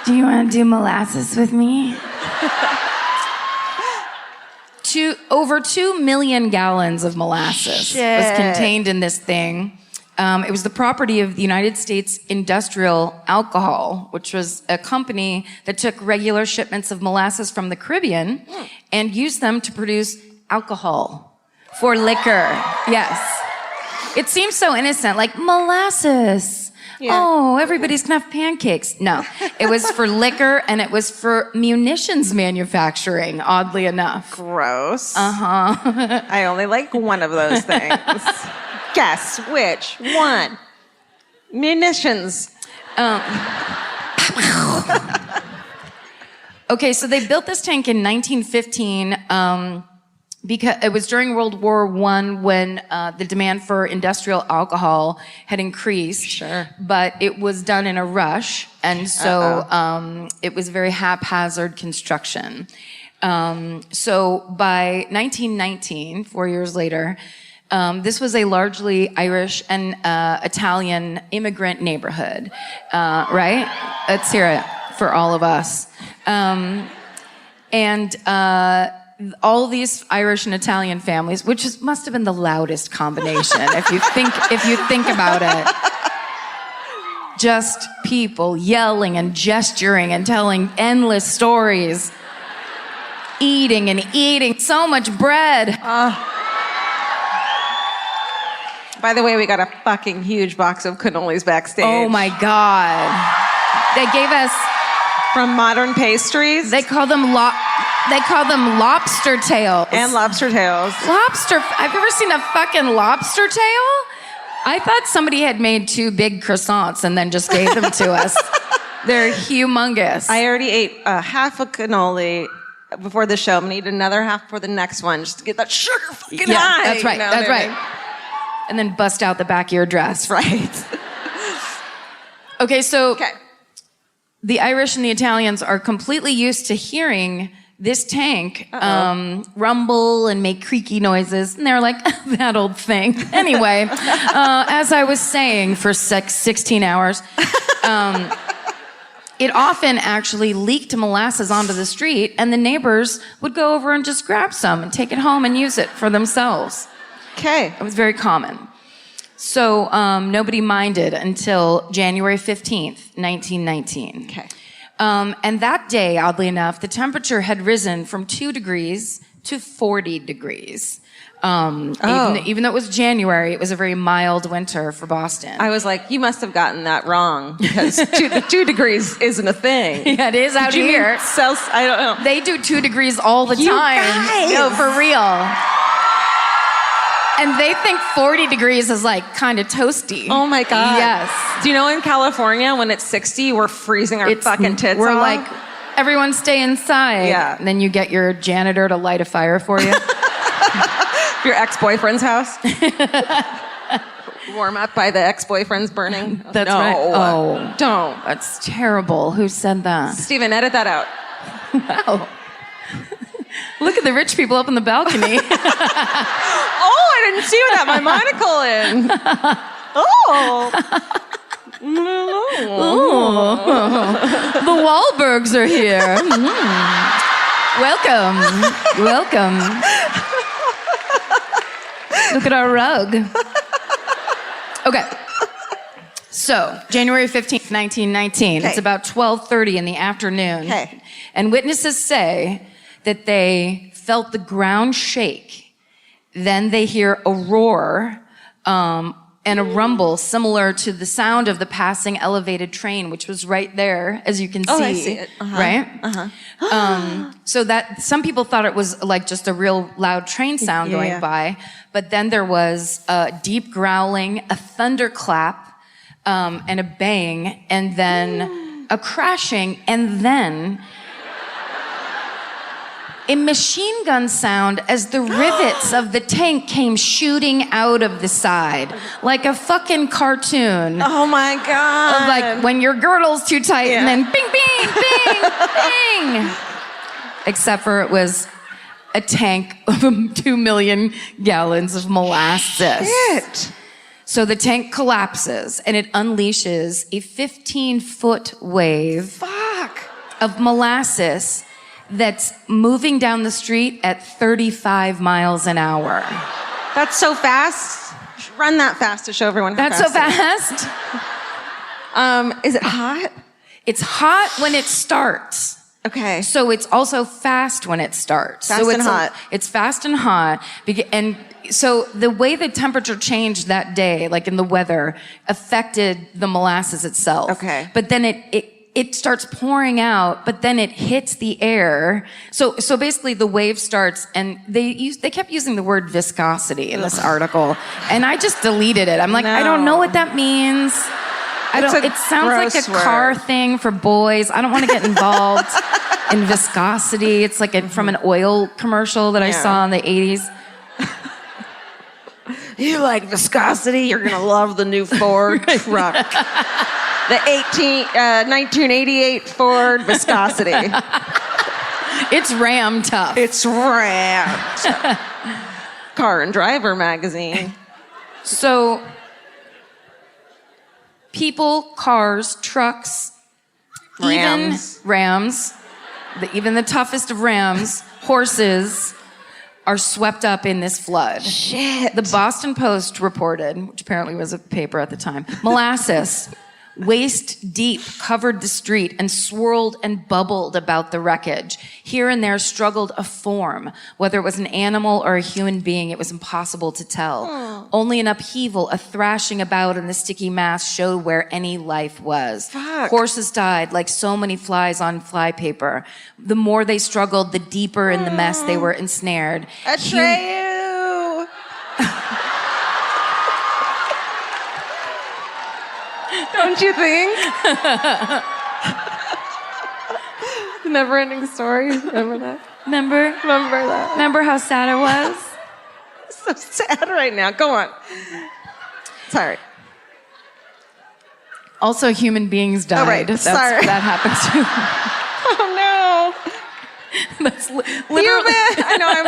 Do you want to do molasses with me? Over 2 million gallons of molasses was contained in this thing. It was the property of the United States Industrial Alcohol, which was a company that took regular shipments of molasses from the Caribbean and used them to produce alcohol for liquor. Yes. It seems so innocent, like molasses. Yeah. Oh, everybody's gonna have pancakes. No, it was for liquor and it was for munitions manufacturing, oddly enough. Gross. Uh-huh. I only like one of those things. Guess which one? Munitions. Okay, so they built this tank in 1915 because it was during World War I when the demand for industrial alcohol had increased. Sure. But it was done in a rush, and so it was very haphazard construction. So by 1919, 4 years later, this was a largely Irish and Italian immigrant neighborhood, right? Let's hear it for all of us. All these Irish and Italian families, which must have been the loudest combination if you think about it. Just people yelling and gesturing and telling endless stories. Eating and eating so much bread. By the way, we got a fucking huge box of cannolis backstage. Oh my God. They gave us... From Modern Pastries. They call them lobster tails. And lobster tails. I've ever seen a fucking lobster tail? I thought somebody had made 2 big croissants and then just gave them to us. They're humongous. I already ate half a cannoli before the show. I'm gonna eat another half for the next one just to get that sugar fucking high. That's right. That's right. And then bust out the back of your dress. Right. Okay, so the Irish and the Italians are completely used to hearing this tank rumble and make creaky noises. And they're like, that old thing. Anyway, as I was saying for 16 hours, it often actually leaked molasses onto the street, and the neighbors would go over and just grab some and take it home and use it for themselves. Okay. It was very common. So nobody minded until January 15th, 1919. Okay. And that day, oddly enough, the temperature had risen from 2 degrees to 40 degrees. Even though it was January, it was a very mild winter for Boston. I was like, you must have gotten that wrong because the 2 degrees isn't a thing. Yeah, it is out here. I don't know. They do 2 degrees all the time. Guys. No, for real. And they think 40 degrees is like kind of toasty. Oh my God. Yes. Do you know in California when it's 60, we're freezing our fucking tits We're off? like, everyone stay inside. Yeah. And then you get your janitor to light a fire for you. Your ex-boyfriend's house. Warm up by the ex-boyfriend's burning. That's no. right. Oh, don't. That's terrible. Who said that? Steven, edit that out. Wow. Look at the rich people up on the balcony. Oh, I didn't see you without my monocle in. Oh. The Wahlbergs are here. Welcome. Look at our rug. Okay. So, January 15th, 1919. It's about 12:30 in the afternoon. Okay. And witnesses say that they felt the ground shake. Then they hear a roar and a rumble similar to the sound of the passing elevated train, which was right there, as you can see. Oh, I see it. Right? So that some people thought it was like just a real loud train sound going by, but then there was a deep growling, a thunderclap, and a bang, and then a crashing, and then a machine gun sound as the rivets of the tank came shooting out of the side, like a fucking cartoon. Oh my God. Of like when your girdle's too tight and then bing, bing, bing, bing. Except for it was a tank of 2 million gallons of molasses. Shit. So the tank collapses and it unleashes a 15-foot wave of molasses that's moving down the street at 35 miles an hour. That's so fast. Run that fast to show everyone how That's so fast. fast. Is it hot? It's hot when it starts. Okay. So it's also fast when it starts. Fast so and it's hot. It's fast and hot. And so the way the temperature changed that day, like in the weather, affected the molasses itself. Okay. But then it starts pouring out, but then it hits the air. So basically the wave starts, and they kept using the word viscosity in this article, and I just deleted it. I'm like, I don't know what that means. It sounds like a car thing for boys. I don't want to get involved in viscosity. It's like from an oil commercial that I saw in the 80s. You like viscosity? You're gonna love the new Ford truck. The 1988 Ford Viscosity. It's Ram tough. It's rammed. Car and Driver magazine. So, people, cars, trucks, Rams. even Rams, even the toughest of Rams, horses, are swept up in this flood. Shit. The Boston Post reported, which apparently was a paper at the time, molasses waist deep covered the street and swirled and bubbled about the wreckage. Here and there struggled a form. Whether it was an animal or a human being, it was impossible to tell. Only an upheaval, a thrashing about in the sticky mass showed where any life was. Fuck. Horses died like so many flies on flypaper. The more they struggled, the deeper in the mess they were ensnared. Atreyu. Don't you think? The never-ending story. Remember that? Remember that? Remember how sad it was? So sad right now. Go on. Sorry. Also, human beings died. Oh, right. Sorry. That happened too. Oh no. That's literally. I know.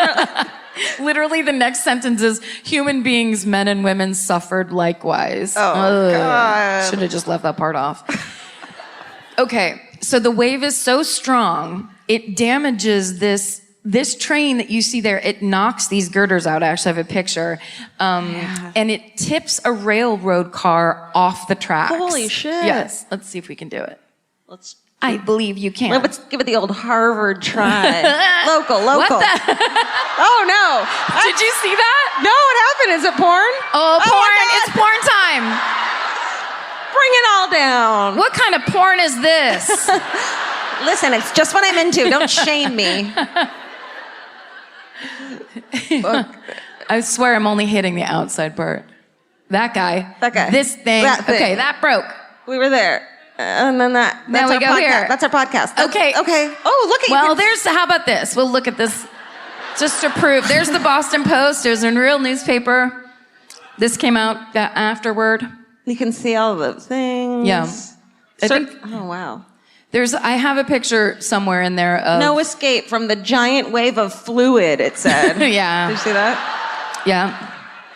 Literally, the next sentence is human beings, men and women, suffered likewise. Oh, God. Should have just left that part off. Okay, so the wave is so strong, it damages this train that you see there. It knocks these girders out. I actually have a picture. And it tips a railroad car off the tracks. Holy shit. Yes, let's see if we can do it. I believe you can. Well, let's give it the old Harvard try. Local. What the? Oh, no. Did you see that? No, what happened? Is it porn? Oh, my porn. God. It's porn time. Bring it all down. What kind of porn is this? Listen, it's just what I'm into. Don't shame me. I swear I'm only hitting the outside part. That guy. This thing. That thing. Okay, that broke. We were there. And then that's Now we our go podcast. here. That's our podcast. Okay. Okay. Oh, look at you. Well, how about this? We'll look at this just to prove. There's the Boston Post. There's a real newspaper. This came out afterward. You can see all the things. Yeah. Oh, wow. I have a picture somewhere in there of... No escape from the giant wave of fluid, it said. Yeah. Did you see that? Yeah.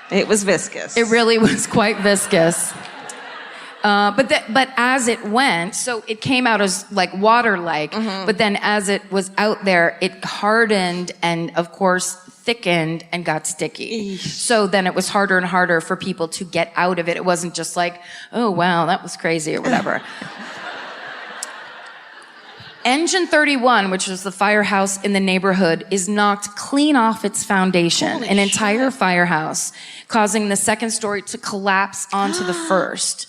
It was viscous. It really was quite viscous. But as it went, so it came out as like water-like, but then as it was out there, it hardened and, of course, thickened and got sticky. So then it was harder and harder for people to get out of it. It wasn't just like, oh, wow, that was crazy or whatever. Engine 31, which was the firehouse in the neighborhood, is knocked clean off its foundation, an entire firehouse, causing the second story to collapse onto the first.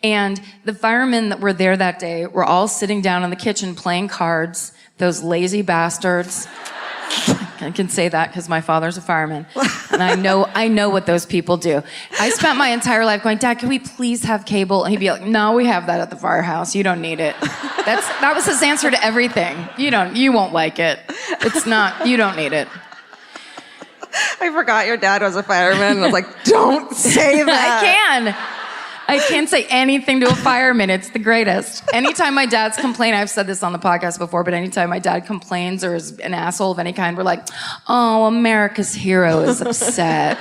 And the firemen that were there that day were all sitting down in the kitchen playing cards, those lazy bastards. I can say that because my father's a fireman. And I know what those people do. I spent my entire life going, Dad, can we please have cable? And he'd be like, no, we have that at the firehouse. You don't need it. That was his answer to everything. You won't like it. You don't need it. I forgot your dad was a fireman. I was like, don't say that. I can't say anything to a fireman. It's the greatest. Anytime my dad's complained, I've said this on the podcast before, but anytime my dad complains or is an asshole of any kind, we're like, oh, America's hero is upset.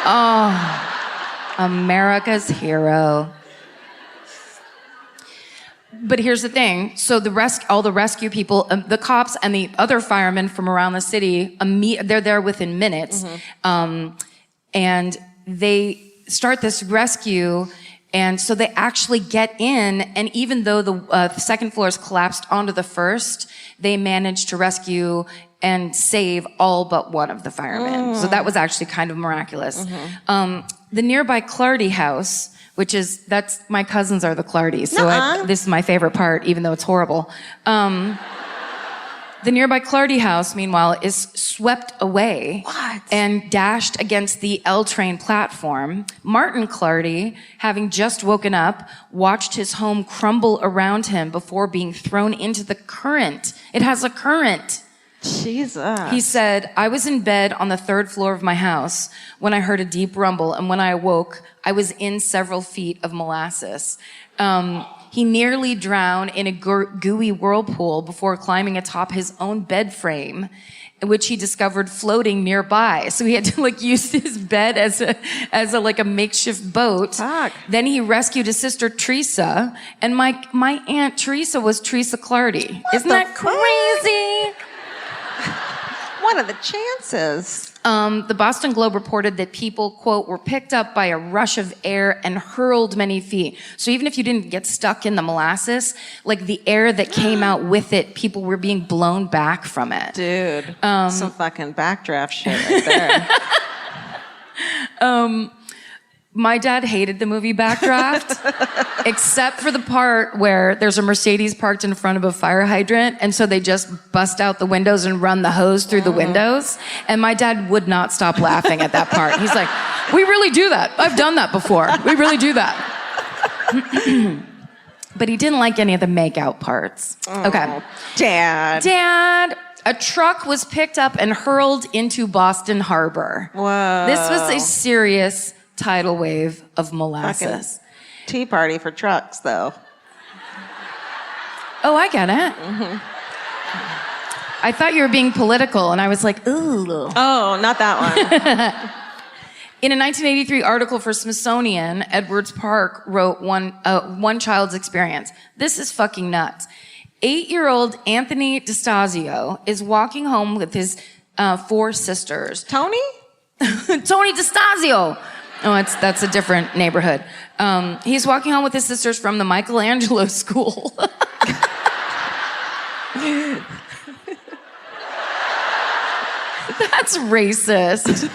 Oh, America's hero. But here's the thing. So all the rescue people, the cops and the other firemen from around the city, they're there within minutes. And they start this rescue, and so they actually get in, and even though the second floor is collapsed onto the first, they managed to rescue and save all but one of the firemen. So that was actually kind of miraculous. The nearby Clardy house, that's my cousins are the Clardies, so this is my favorite part, even though it's horrible. The nearby Clardy house, meanwhile, is swept away and dashed against the L train platform. Martin Clardy, having just woken up, watched his home crumble around him before being thrown into the current. It has a current. Jesus. He said, I was in bed on the third floor of my house when I heard a deep rumble, and when I awoke, I was in several feet of molasses. He nearly drowned in a gooey whirlpool before climbing atop his own bed frame, which he discovered floating nearby. So he had to use his bed as a makeshift boat. Fuck. Then he rescued his sister Teresa, and my aunt Teresa was Teresa Clardy. Isn't that crazy? What are the chances? The Boston Globe reported that people, quote, were picked up by a rush of air and hurled many feet. So even if you didn't get stuck in the molasses, the air that came out with it, people were being blown back from it. Dude, some fucking backdraft shit right there. My dad hated the movie Backdraft, except for the part where there's a Mercedes parked in front of a fire hydrant, and so they just bust out the windows and run the hose through the windows. And my dad would not stop laughing at that part. He's like, we really do that. I've done that before. We really do that. But he didn't like any of the make-out parts. Okay. Dad, a truck was picked up and hurled into Boston Harbor. Whoa. This was a serious tidal wave of molasses. Fucking tea party for trucks, though. Oh, I get it. I thought you were being political, and I was like, ooh. Oh, not that one. In a 1983 article for Smithsonian, Edwards Park wrote one child's experience. This is fucking nuts. 8-year-old Anthony DeStasio is walking home with his 4 sisters. Tony? Tony DeStasio. Oh, that's a different neighborhood. He's walking home with his sisters from the Michelangelo School. That's racist.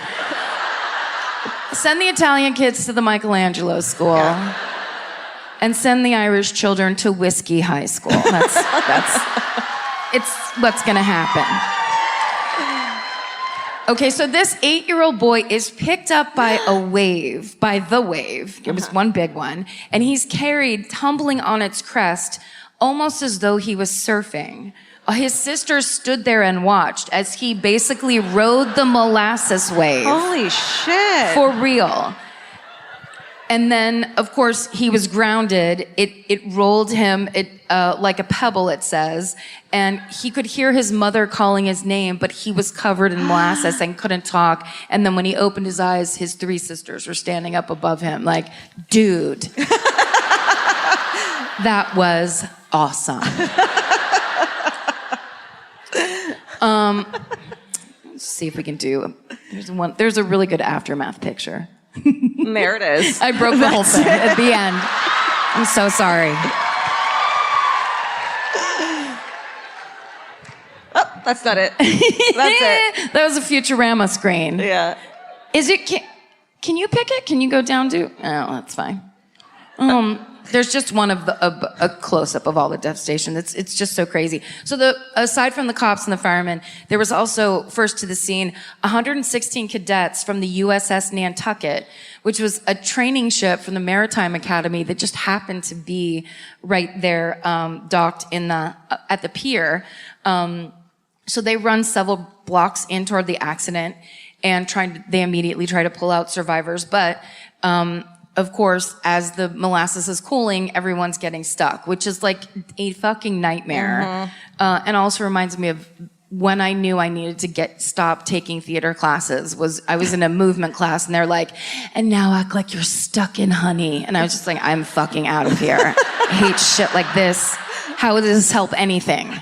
Send the Italian kids to the Michelangelo school. Yeah. And send the Irish children to Whiskey High School. It's what's gonna happen. Okay, so this 8-year-old boy is picked up by the wave. It was one big one. And he's carried, tumbling on its crest, almost as though he was surfing. His sister stood there and watched as he basically rode the molasses wave. Holy shit. For real. And then, of course, he was grounded. It rolled him like a pebble, it says. And he could hear his mother calling his name, but he was covered in molasses and couldn't talk. And then when he opened his eyes, his 3 sisters were standing up above him like, dude. That was awesome. Let's see if we can do, there's a really good aftermath picture. There it is. I broke the whole thing at the end. I'm so sorry. Oh, that's not it. That's it. That was a Futurama screen. Yeah. Is it, can you pick it? Can you go down to, oh, that's fine. There's just one of a close-up of all the devastation. It's just so crazy. So aside from the cops and the firemen, there was also, first to the scene, 116 cadets from the USS Nantucket, which was a training ship from the Maritime Academy that just happened to be right there, docked at the pier. So they run several blocks in toward the accident and they immediately try to pull out survivors, but, of course, as the molasses is cooling, everyone's getting stuck, which is like a fucking nightmare. And also reminds me of when I knew I needed to stop taking theater classes. I was in a movement class and they're like, and now act like you're stuck in honey. And I was just like, I'm fucking out of here. I hate shit like this. How does this help anything?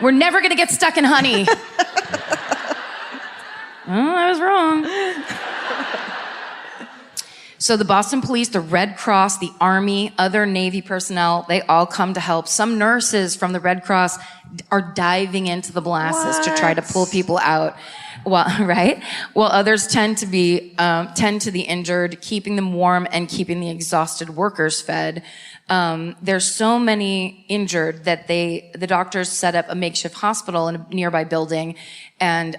We're never gonna get stuck in honey. Oh, I was wrong. So the Boston Police, the Red Cross, the Army, other Navy personnel, they all come to help. Some nurses from the Red Cross are diving into the molasses to try to pull people out. While others tend to the injured, keeping them warm and keeping the exhausted workers fed. There's so many injured that the doctors set up a makeshift hospital in a nearby building, and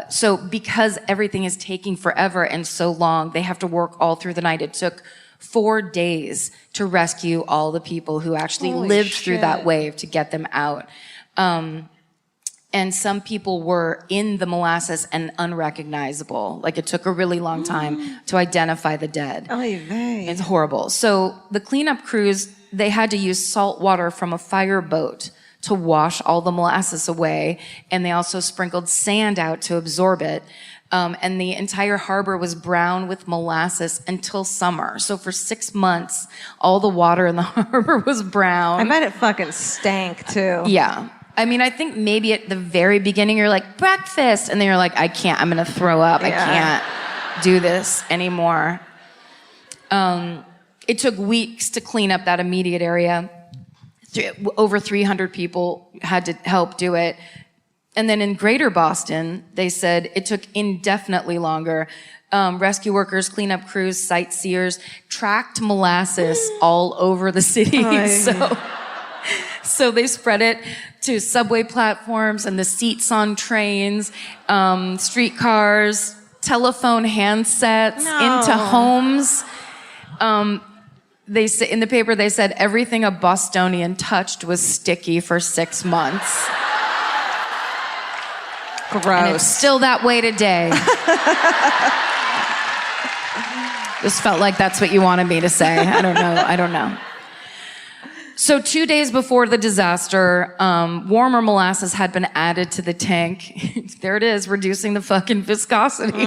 so because everything is taking forever and so long, they have to work all through the night. It took 4 days to rescue all the people who actually lived through that wave to get them out. And some people were in the molasses and unrecognizable. Like, it took a really long time to identify the dead. It's horrible. So the cleanup crews, they had to use salt water from a fireboat to wash all the molasses away, and they also sprinkled sand out to absorb it. And the entire harbor was brown with molasses until summer. So for 6 months, all the water in the harbor was brown. I bet it fucking stank too. Yeah. I mean, I think maybe at the very beginning you're like, breakfast, and then you're like, I can't, I'm gonna throw up. Yeah. I can't do this anymore. It took weeks to clean up that immediate area. Over 300 people had to help do it. And then in Greater Boston, they said it took indefinitely longer. Rescue workers, cleanup crews, sightseers tracked molasses all over the city. So they spread it to subway platforms and the seats on trains, streetcars, telephone handsets, into homes. They say in the paper, they said everything a Bostonian touched was sticky for 6 months. Gross. And it's still that way today. Just felt like that's what you wanted me to say. I don't know. So 2 days before the disaster, warmer molasses had been added to the tank. There it is, reducing the fucking viscosity.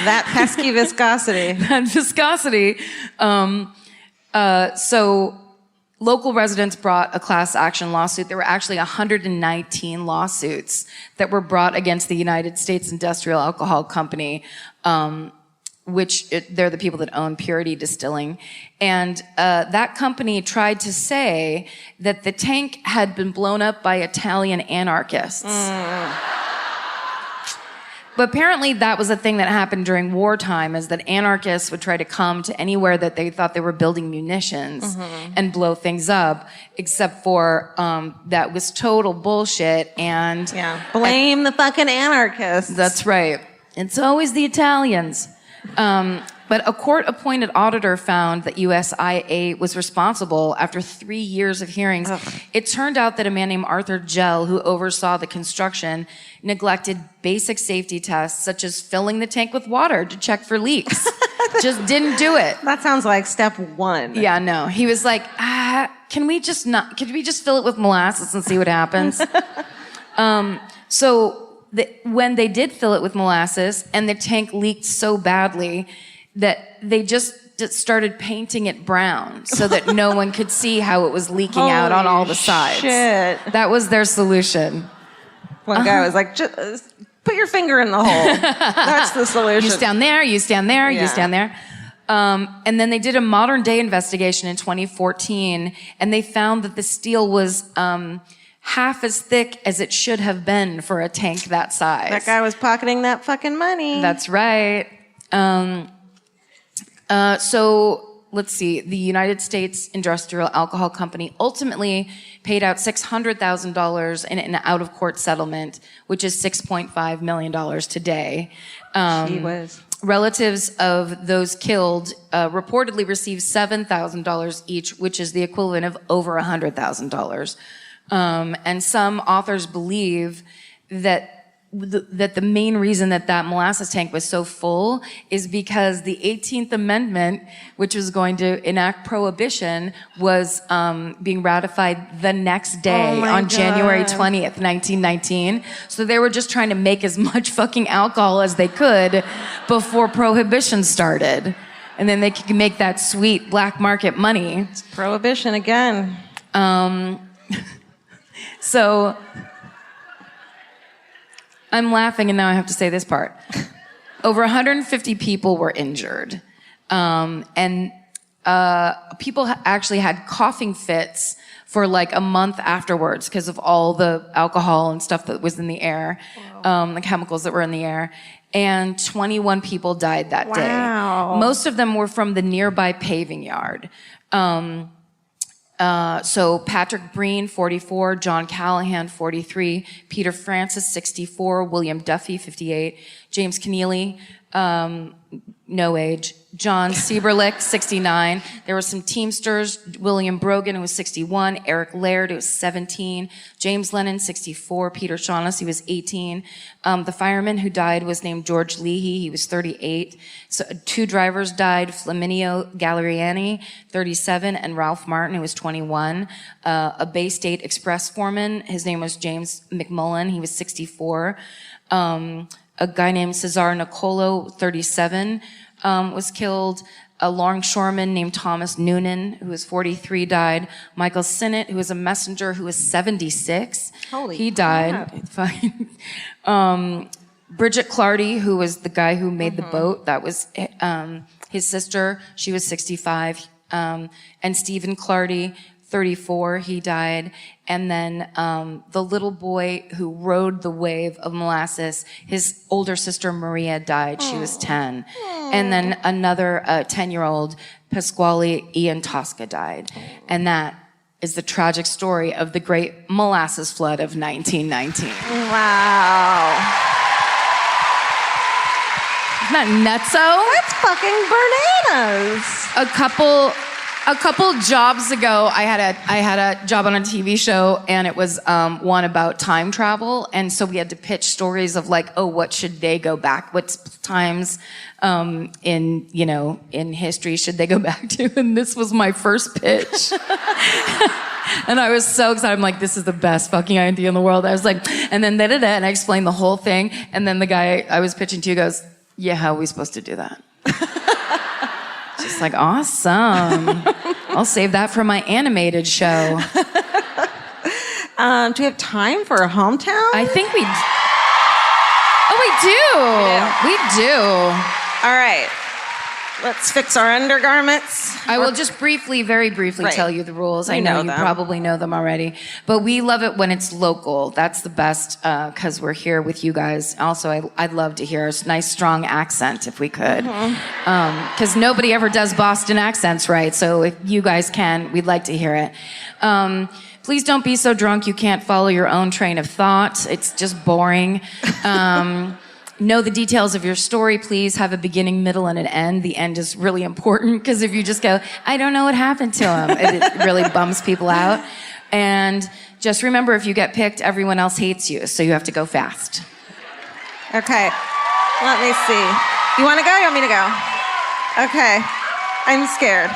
That pesky viscosity. That viscosity. So local residents brought a class action lawsuit. There were actually 119 lawsuits that were brought against the United States Industrial Alcohol Company, they're the people that own Purity Distilling. And that company tried to say that the tank had been blown up by Italian anarchists. But apparently that was a thing that happened during wartime, is that anarchists would try to come to anywhere that they thought they were building munitions and blow things up, except for that was total bullshit. And blame the fucking anarchists. that's right. It's always the Italians. But a court-appointed auditor found that USIA was responsible after 3 years of hearings. It turned out that a man named Arthur Gell, who oversaw the construction, neglected basic safety tests, such as filling the tank with water to check for leaks. Just didn't do it. That sounds like step one. Yeah, no. He was like, can we just fill it with molasses and see what happens? When they did fill it with molasses and the tank leaked so badly that they just started painting it brown so that no one could see how it was leaking out on all the sides. Shit. That was their solution. One guy was like, just put your finger in the hole. That's the solution. You stand there, you stand there, you stand there. And then they did a modern day investigation in 2014, and they found that the steel was half as thick as it should have been for a tank that size. That guy was pocketing that fucking money. That's right. So let's see. The United States Industrial Alcohol Company ultimately paid out $600,000 in an out-of-court settlement, which is $6.5 million today. Gee whiz. Relatives of those killed reportedly received $7,000 each, which is the equivalent of over $100,000. And some authors believe that the main reason that molasses tank was so full is because the 18th Amendment, which was going to enact prohibition, was being ratified the next day on January 20th, 1919. So they were just trying to make as much fucking alcohol as they could before prohibition started. And then they could make that sweet black market money. It's prohibition again. So I'm laughing, and now I have to say this part. Over 150 people were injured. And people actually had coughing fits for like a month afterwards because of all the alcohol and stuff that was in the air, the chemicals that were in the air. And 21 people died that day. Most of them were from the nearby paving yard. So Patrick Breen, 44, John Callahan, 43, Peter Francis, 64, William Duffy, 58, James Keneally, no age, John Sieberlich, 69. There were some Teamsters, William Brogan, who was 61, Eric Laird, who was 17, James Lennon, 64, Peter Shaughnessy was 18. The fireman who died was named George Leahy, he was 38. So 2 drivers died, Flaminio Galeriani, 37, and Ralph Martin, who was 21. A Bay State Express foreman, his name was James McMullen, he was 64. A guy named Cesar Nicolo, 37, was killed. A longshoreman named Thomas Noonan, who was 43, died. Michael Sinnott, who was a messenger, who was 76. He died. Bridget Clardy, who was the guy who made the boat, that was his sister. She was 65. And Stephen Clardy, 34, he died. And then the little boy who rode the wave of molasses, his older sister Maria died. She was 10. And then another 10-year-old, Pasquale Ian Tosca, died. And that is the tragic story of the Great Molasses Flood of 1919. Wow. Isn't that nutso? That's fucking bananas. A couple jobs ago, I had a job on a TV show, and it was one about time travel, and so we had to pitch stories of like, oh, what should they go back? What times in history should they go back to? And this was my first pitch. And I was so excited. I'm like, this is the best fucking idea in the world. I was like, and then da-da-da, and I explained the whole thing, and then the guy I was pitching to goes, yeah, how are we supposed to do that? Just like, awesome. I'll save that for my animated show. Do we have time for a hometown? I think we... Oh, we do. We do. All right. Let's fix our undergarments. I will just very briefly Right. tell you the rules. I We know know you them. probably know them already, but we love it when it's local. That's the best because we're here with you guys. Also, I'd love to hear a nice, strong accent if we could, because nobody ever does Boston accents right. So if you guys can, we'd like to hear it. Please don't be so drunk you can't follow your own train of thought. It's just boring. Know the details of your story, please. Have a beginning, middle, and an end. The end is really important because if you just go, I don't know what happened to him, it really bums people out. And just remember, if you get picked, everyone else hates you, so you have to go fast. Okay, let me see. You want to go? You want me to go? Okay, I'm scared.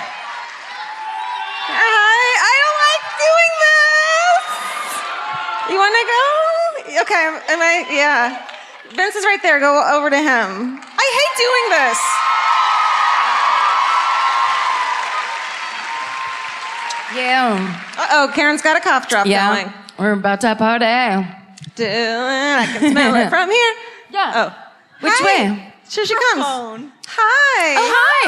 I don't like doing this. You want to go? Okay, yeah. Vince is right there. Go over to him. I hate doing this. Yeah. Uh-oh, Karen's got a cough drop going. We're about to party. Do it. I can smell it from here. Yeah. Oh. Which Hi. way? Here she comes. Hi. Oh, hi.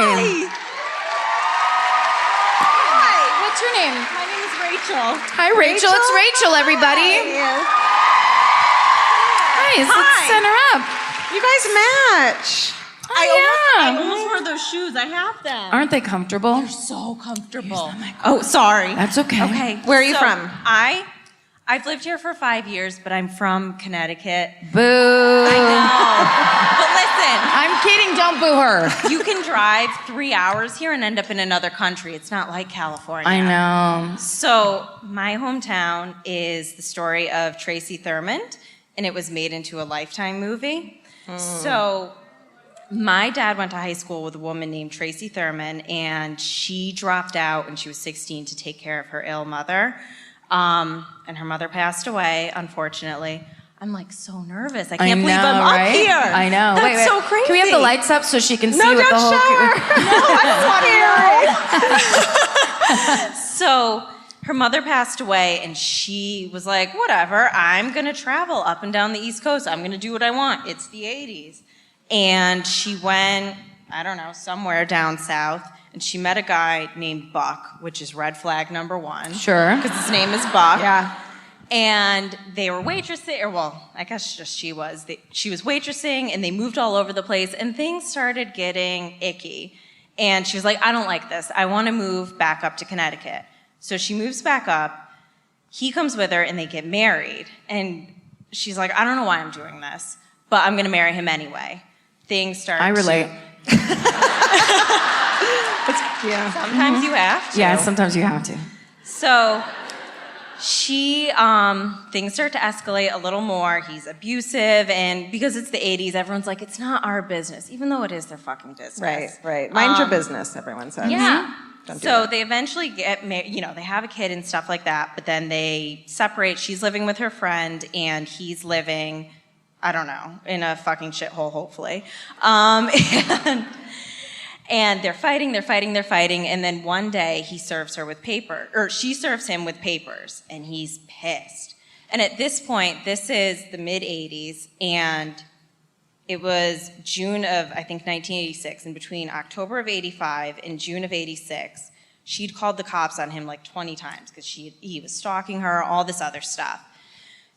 Hi. What's your name? My name is Rachel. Hi, Rachel. It's Rachel, everybody. Hi. Nice. Let's send her up. You guys match. I almost wore those shoes. I have them. Aren't they comfortable? So comfortable. Oh, sorry. That's okay. Okay. Where are you from? I've lived here for 5 years, but I'm from Connecticut. Boo. I know. But listen, I'm kidding. Don't boo her. you can drive 3 hours here and end up in another country. It's not like California. I know. So my hometown is the story of Tracy Thurmond, and it was made into a Lifetime movie. So my dad went to high school with a woman named Tracy Thurmond, and she dropped out when she was 16 to take care of her ill mother. And her mother passed away, unfortunatately. I'm like so nervous. I can't believe I'm up here. I know. That's wait. so crazy. Can we have the lights up so she can see No, what don't the whole? show her. No, So her mother passed away, and she was like, whatever, I'm going to travel up and down the East Coast. I'm going to do what I want. It's the 80s. And she went, I don't know, somewhere down south, and she met a guy named Buck, which is red flag number 1. Sure. Because his name is Buck. Yeah. And they were waitressing, or well, I guess just she was. She was waitressing, and they moved all over the place, and things started getting icky. And she was like, I don't like this. I want to move back up to Connecticut. So she moves back up. He comes with her, and they get married. And she's like, I don't know why I'm doing this, but I'm going to marry him anyway. Things start I relate. Yeah. Sometimes you have to. Yeah, sometimes you have to. So she, things start to escalate a little more. He's abusive, and because it's the 80s, everyone's like, it's not our business, even though it is their fucking business. Right. Mind your business, everyone says. Yeah. Don't do So that. they eventually get married, they have a kid and stuff like that, but then they separate. She's living with her friend, and he's living, I don't know, in a fucking shithole, hopefully. And they're fighting, and then one day he serves her with paper, or she serves him with papers, and he's pissed. And at this point, this is the mid-'80s, and it was June of, I think, 1986, and between October of 85 and June of 86, she'd called the cops on him like 20 times because he was stalking her, all this other stuff.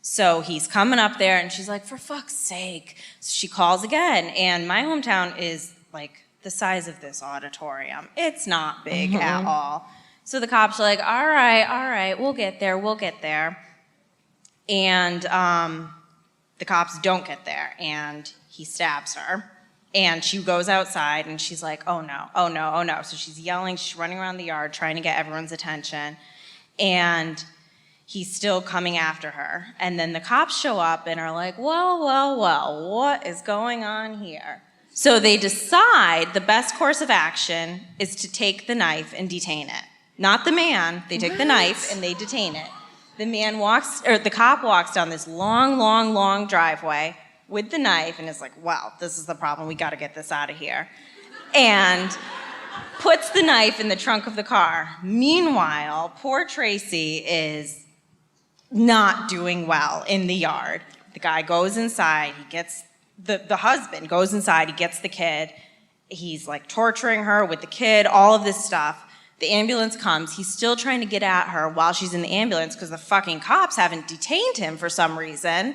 So he's coming up there, and she's like, for fuck's sake. So she calls again, and my hometown is like the size of this auditorium. It's not big at all. So the cops are like, all right, we'll get there. And the cops don't get there, and he stabs her. And she goes outside, and she's like, oh no. So she's yelling, she's running around the yard, trying to get everyone's attention. And he's still coming after her. And then the cops show up and are like, well, what is going on here? So they decide the best course of action is to take the knife and detain it. Not the man, they take the knife and they detain it. The cop walks down this long driveway with the knife and is like, well, this is the problem, we gotta get this out of here. And puts the knife in the trunk of the car. Meanwhile, poor Tracy is not doing well in the yard. The guy goes inside, he gets the husband goes inside, he gets the kid, he's like torturing her with the kid, all of this stuff. The ambulance comes. He's still trying to get at her while she's in the ambulance because the fucking cops haven't detained him for some reason.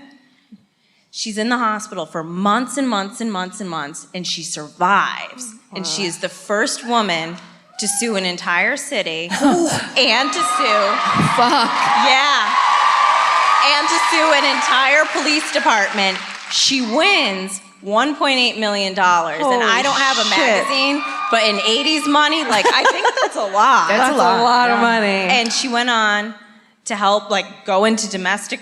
She's in the hospital for months and months and months and months, and she survives. And she is the first woman to sue an entire city and to sue... Fuck. Yeah. And to sue an entire police department. She wins $1.8 million. And I don't have a magazine, but in 80s money, like, I think that's a lot. That's a lot of money. And she went on to help, like, go into domestic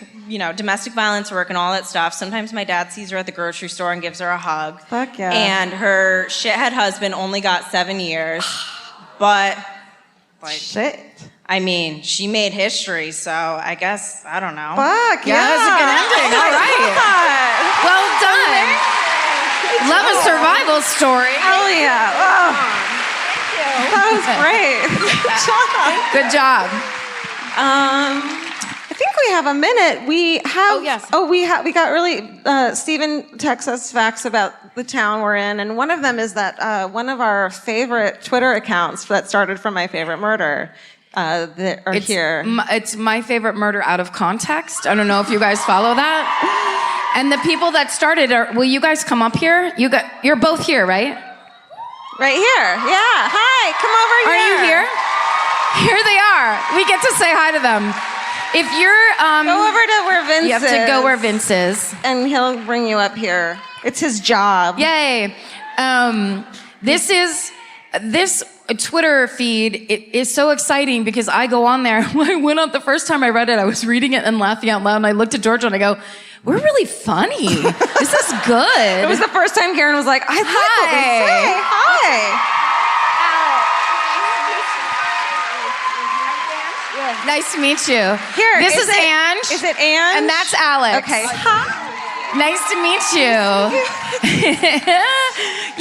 violence work and all that stuff. Sometimes my dad sees her at the grocery store and gives her a hug. Fuck yeah. And her shithead husband only got 7 years. But, like, Shit. I mean, she made history, so I guess, I don't know. Fuck yeah. That was a good ending. All right. Well done. Love a survival story. Hell yeah. Oh. That was great. Good job. I think we have a minute. We have. Oh, yes. We got really. Stephen texts us facts about the town we're in, and one of them is that one of our favorite Twitter accounts that started from My Favorite Murder that are here. It's My Favorite Murder out of context. I don't know if you guys follow that. And the people that started will you guys come up here? You're both here, right? Right here. Yeah. Hi. Come over here. Are you here? Here they are. We get to say hi to them. If you're Go over to where Vince is. you have to go where Vince is. And he'll bring you up here. It's his job. Yay. This Twitter feed is so exciting because I go on there. When I went up the first time I read it, I was reading it and laughing out loud, and I looked at George and I go, we're really funny. This is good. It was the first time Karen was like, I like what we say. Hi. Nice to meet you. Here, this is Ange. Is it Ange? And that's Alex. Okay. Nice to meet you.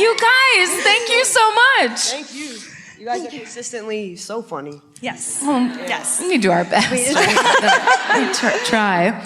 You guys, thank you so much. Thank you. You guys are consistently so funny. Yes. Yes. We do our best. We try.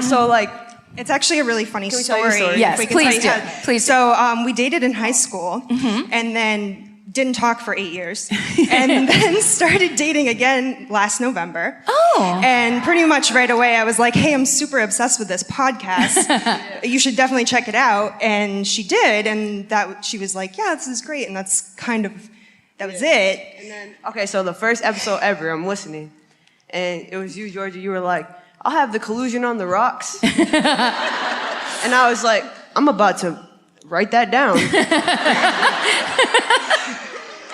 So, like, it's actually a really funny Can we tell you a story. story? Yes, We can please tell you do. how- Please do. So, we dated in high school, and then didn't talk for 8 years, and then started dating again last November. Oh. And pretty much right away, I was like, hey, I'm super obsessed with this podcast. You should definitely check it out. And she did, and she was like, yeah, this is great. And that was it. And then, okay, so the first episode ever, I'm listening, and it was you, Georgia. You were like, I'll have the collusion on the rocks. And I was like, I'm about to write that down.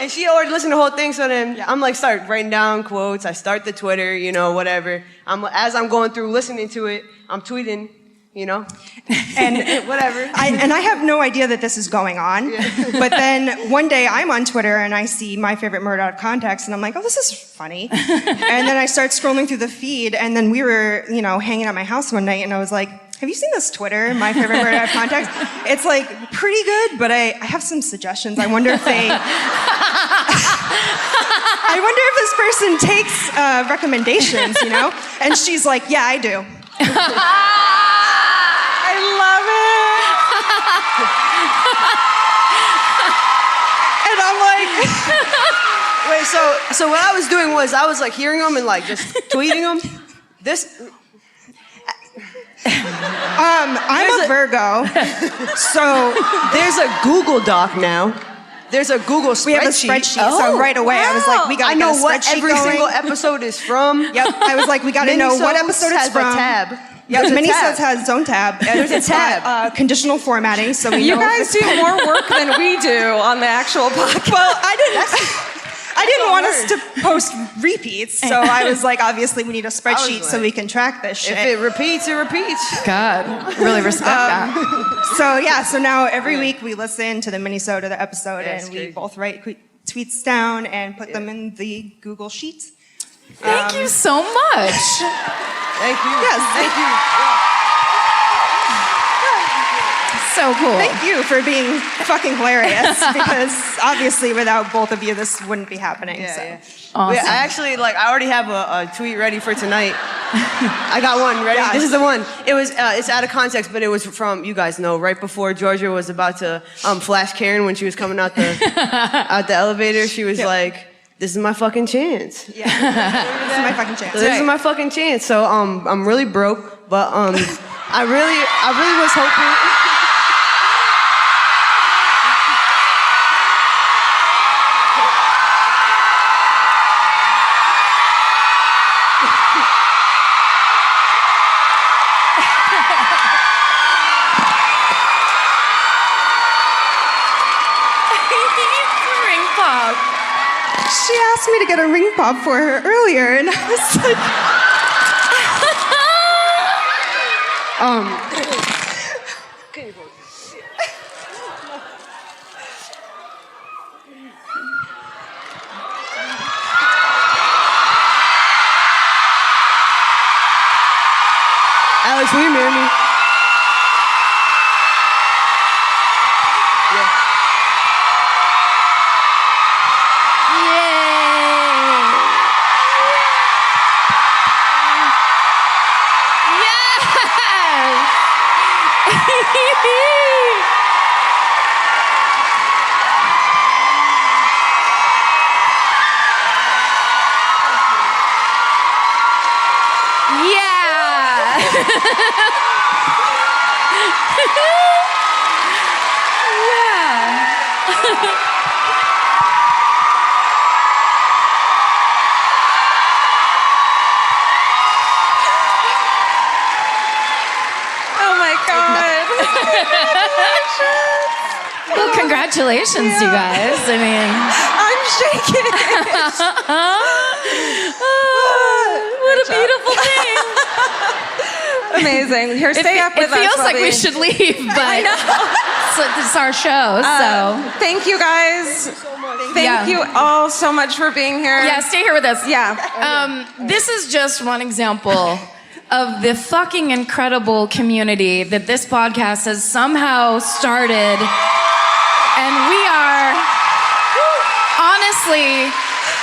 And she already listened to the whole thing, so then I'm like, start writing down quotes. I start the Twitter, whatever. As I'm going through listening to it, I'm tweeting, and whatever. I have no idea that this is going on. But then one day I'm on Twitter and I see My Favorite Murder out of context, and I'm like, oh, this is funny. And then I start scrolling through the feed, and then we were, hanging at my house one night, and I was like, have you seen this Twitter, My Favorite Murder out of context? It's like pretty good, but I have some suggestions. I wonder if this person takes recommendations, And she's like, yeah, I do. I love it. And I'm like, wait, so what I was doing was I was like hearing them and like just tweeting them. I'm a Virgo, so There's a Google Doc now. There's a Google spreadsheet. we have a spreadsheet. So right away, I was like, we got I to know get a what spreadsheet every going. single episode is from. Yep. I was like, we got to know what episode it's has from. a tab. Yeah, There's a Minisodes tab. has its own tab. There's a It's got, tab. conditional formatting, so we You know if guys it's- do more work than we do on the actual podcast. Well, I didn't want us to post repeats, so I was like, obviously, we need a spreadsheet so we can track this shit. If it repeats, it repeats. God, really respect that. So now every week we listen to the Minisode of the episode, Yeah, it's and we crazy. both write tweets down and put them in the Google Sheets. Thank you so much. Thank you. Yes. Thank you. So so cool. Thank you for being fucking hilarious because obviously without both of you, this wouldn't be happening. Yeah, so. yeah. Awesome. I actually, I already have a tweet ready for tonight. I got one ready. Yeah. This is the one. It was, it's out of context, but it was from, you guys know, right before Georgia was about to flash Karen when she was coming out the elevator. She was like, "This is my fucking chance." Yeah. This is my fucking chance. So this is my fucking chance. So I'm really broke, but I really was hoping. Ring pop. She asked me to get a ring pop for her earlier, and I was Alex, will you marry me? Oh my God. Well, congratulations, you guys. I mean, I'm shaking. what a beautiful thing. Amazing. Here, stay up with us. It feels like Bobby. we should leave, but it's our show, so. Thank you guys. Thank you all so much for being here. Yeah, stay here with us. Yeah. This is just one example of the fucking incredible community that this podcast has somehow started. And we are honestly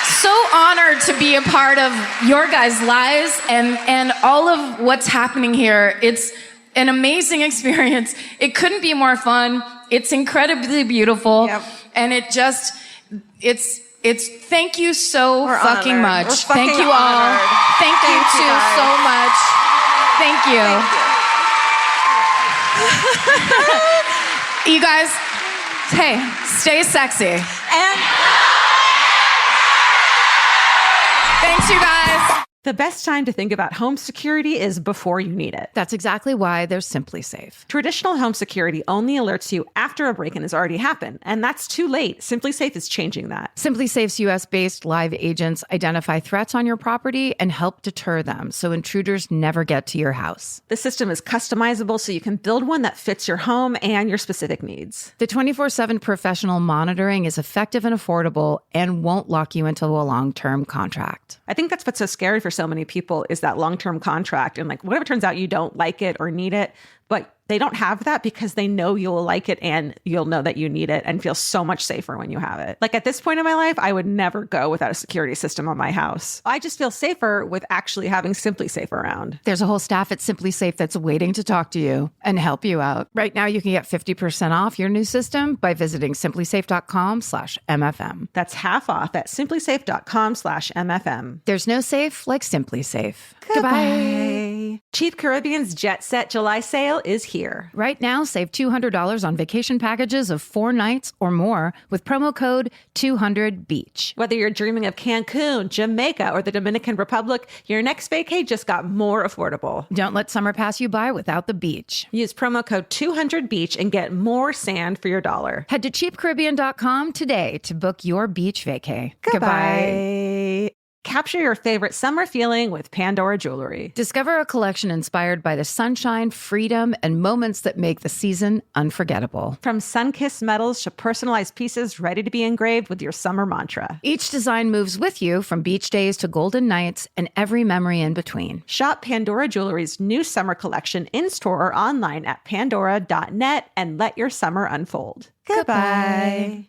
so honored to be a part of your guys' lives and all of what's happening here. It's an amazing experience. It couldn't be more fun. It's incredibly beautiful. Yep. And it's thank you so We're fucking honored. much. We're fucking Thank you all. honored. Thank you Thank you, too guys. so much. Thank you. You guys, hey, stay sexy. And Thanks, you guys. The best time to think about home security is before you need it. That's exactly why they're Simply Safe. Traditional home security only alerts you after a break-in has already happened, and that's too late. Simply Safe is changing that. Simply Safe's US-based live agents identify threats on your property and help deter them so intruders never get to your house. The system is customizable so you can build one that fits your home and your specific needs. The 24/7 professional monitoring is effective and affordable and won't lock you into a long-term contract. I think that's what's so scary for so many people is that long-term contract. And what if it turns out you don't like it or need it, but they don't have that because they know you'll like it and you'll know that you need it and feel so much safer when you have it. At this point in my life, I would never go without a security system on my house. I just feel safer with actually having Simply Safe around. There's a whole staff at Simply Safe that's waiting to talk to you and help you out. Right now, you can get 50% off your new system by visiting simplysafe.com/MFM. That's half off at simplysafe.com/MFM. There's no safe like Simply Safe. Goodbye. Cheap Caribbean's Jet Set July sale is here. Right now, save $200 on vacation packages of 4 nights or more with promo code 200BEACH. Whether you're dreaming of Cancun, Jamaica, or the Dominican Republic, your next vacay just got more affordable. Don't let summer pass you by without the beach. Use promo code 200BEACH and get more sand for your dollar. Head to cheapcaribbean.com today to book your beach vacay. Goodbye. Capture your favorite summer feeling with Pandora Jewelry. Discover a collection inspired by the sunshine, freedom, and moments that make the season unforgettable. From sun-kissed metals to personalized pieces ready to be engraved with your summer mantra. Each design moves with you from beach days to golden nights and every memory in between. Shop Pandora Jewelry's new summer collection in-store or online at pandora.net and let your summer unfold. Goodbye.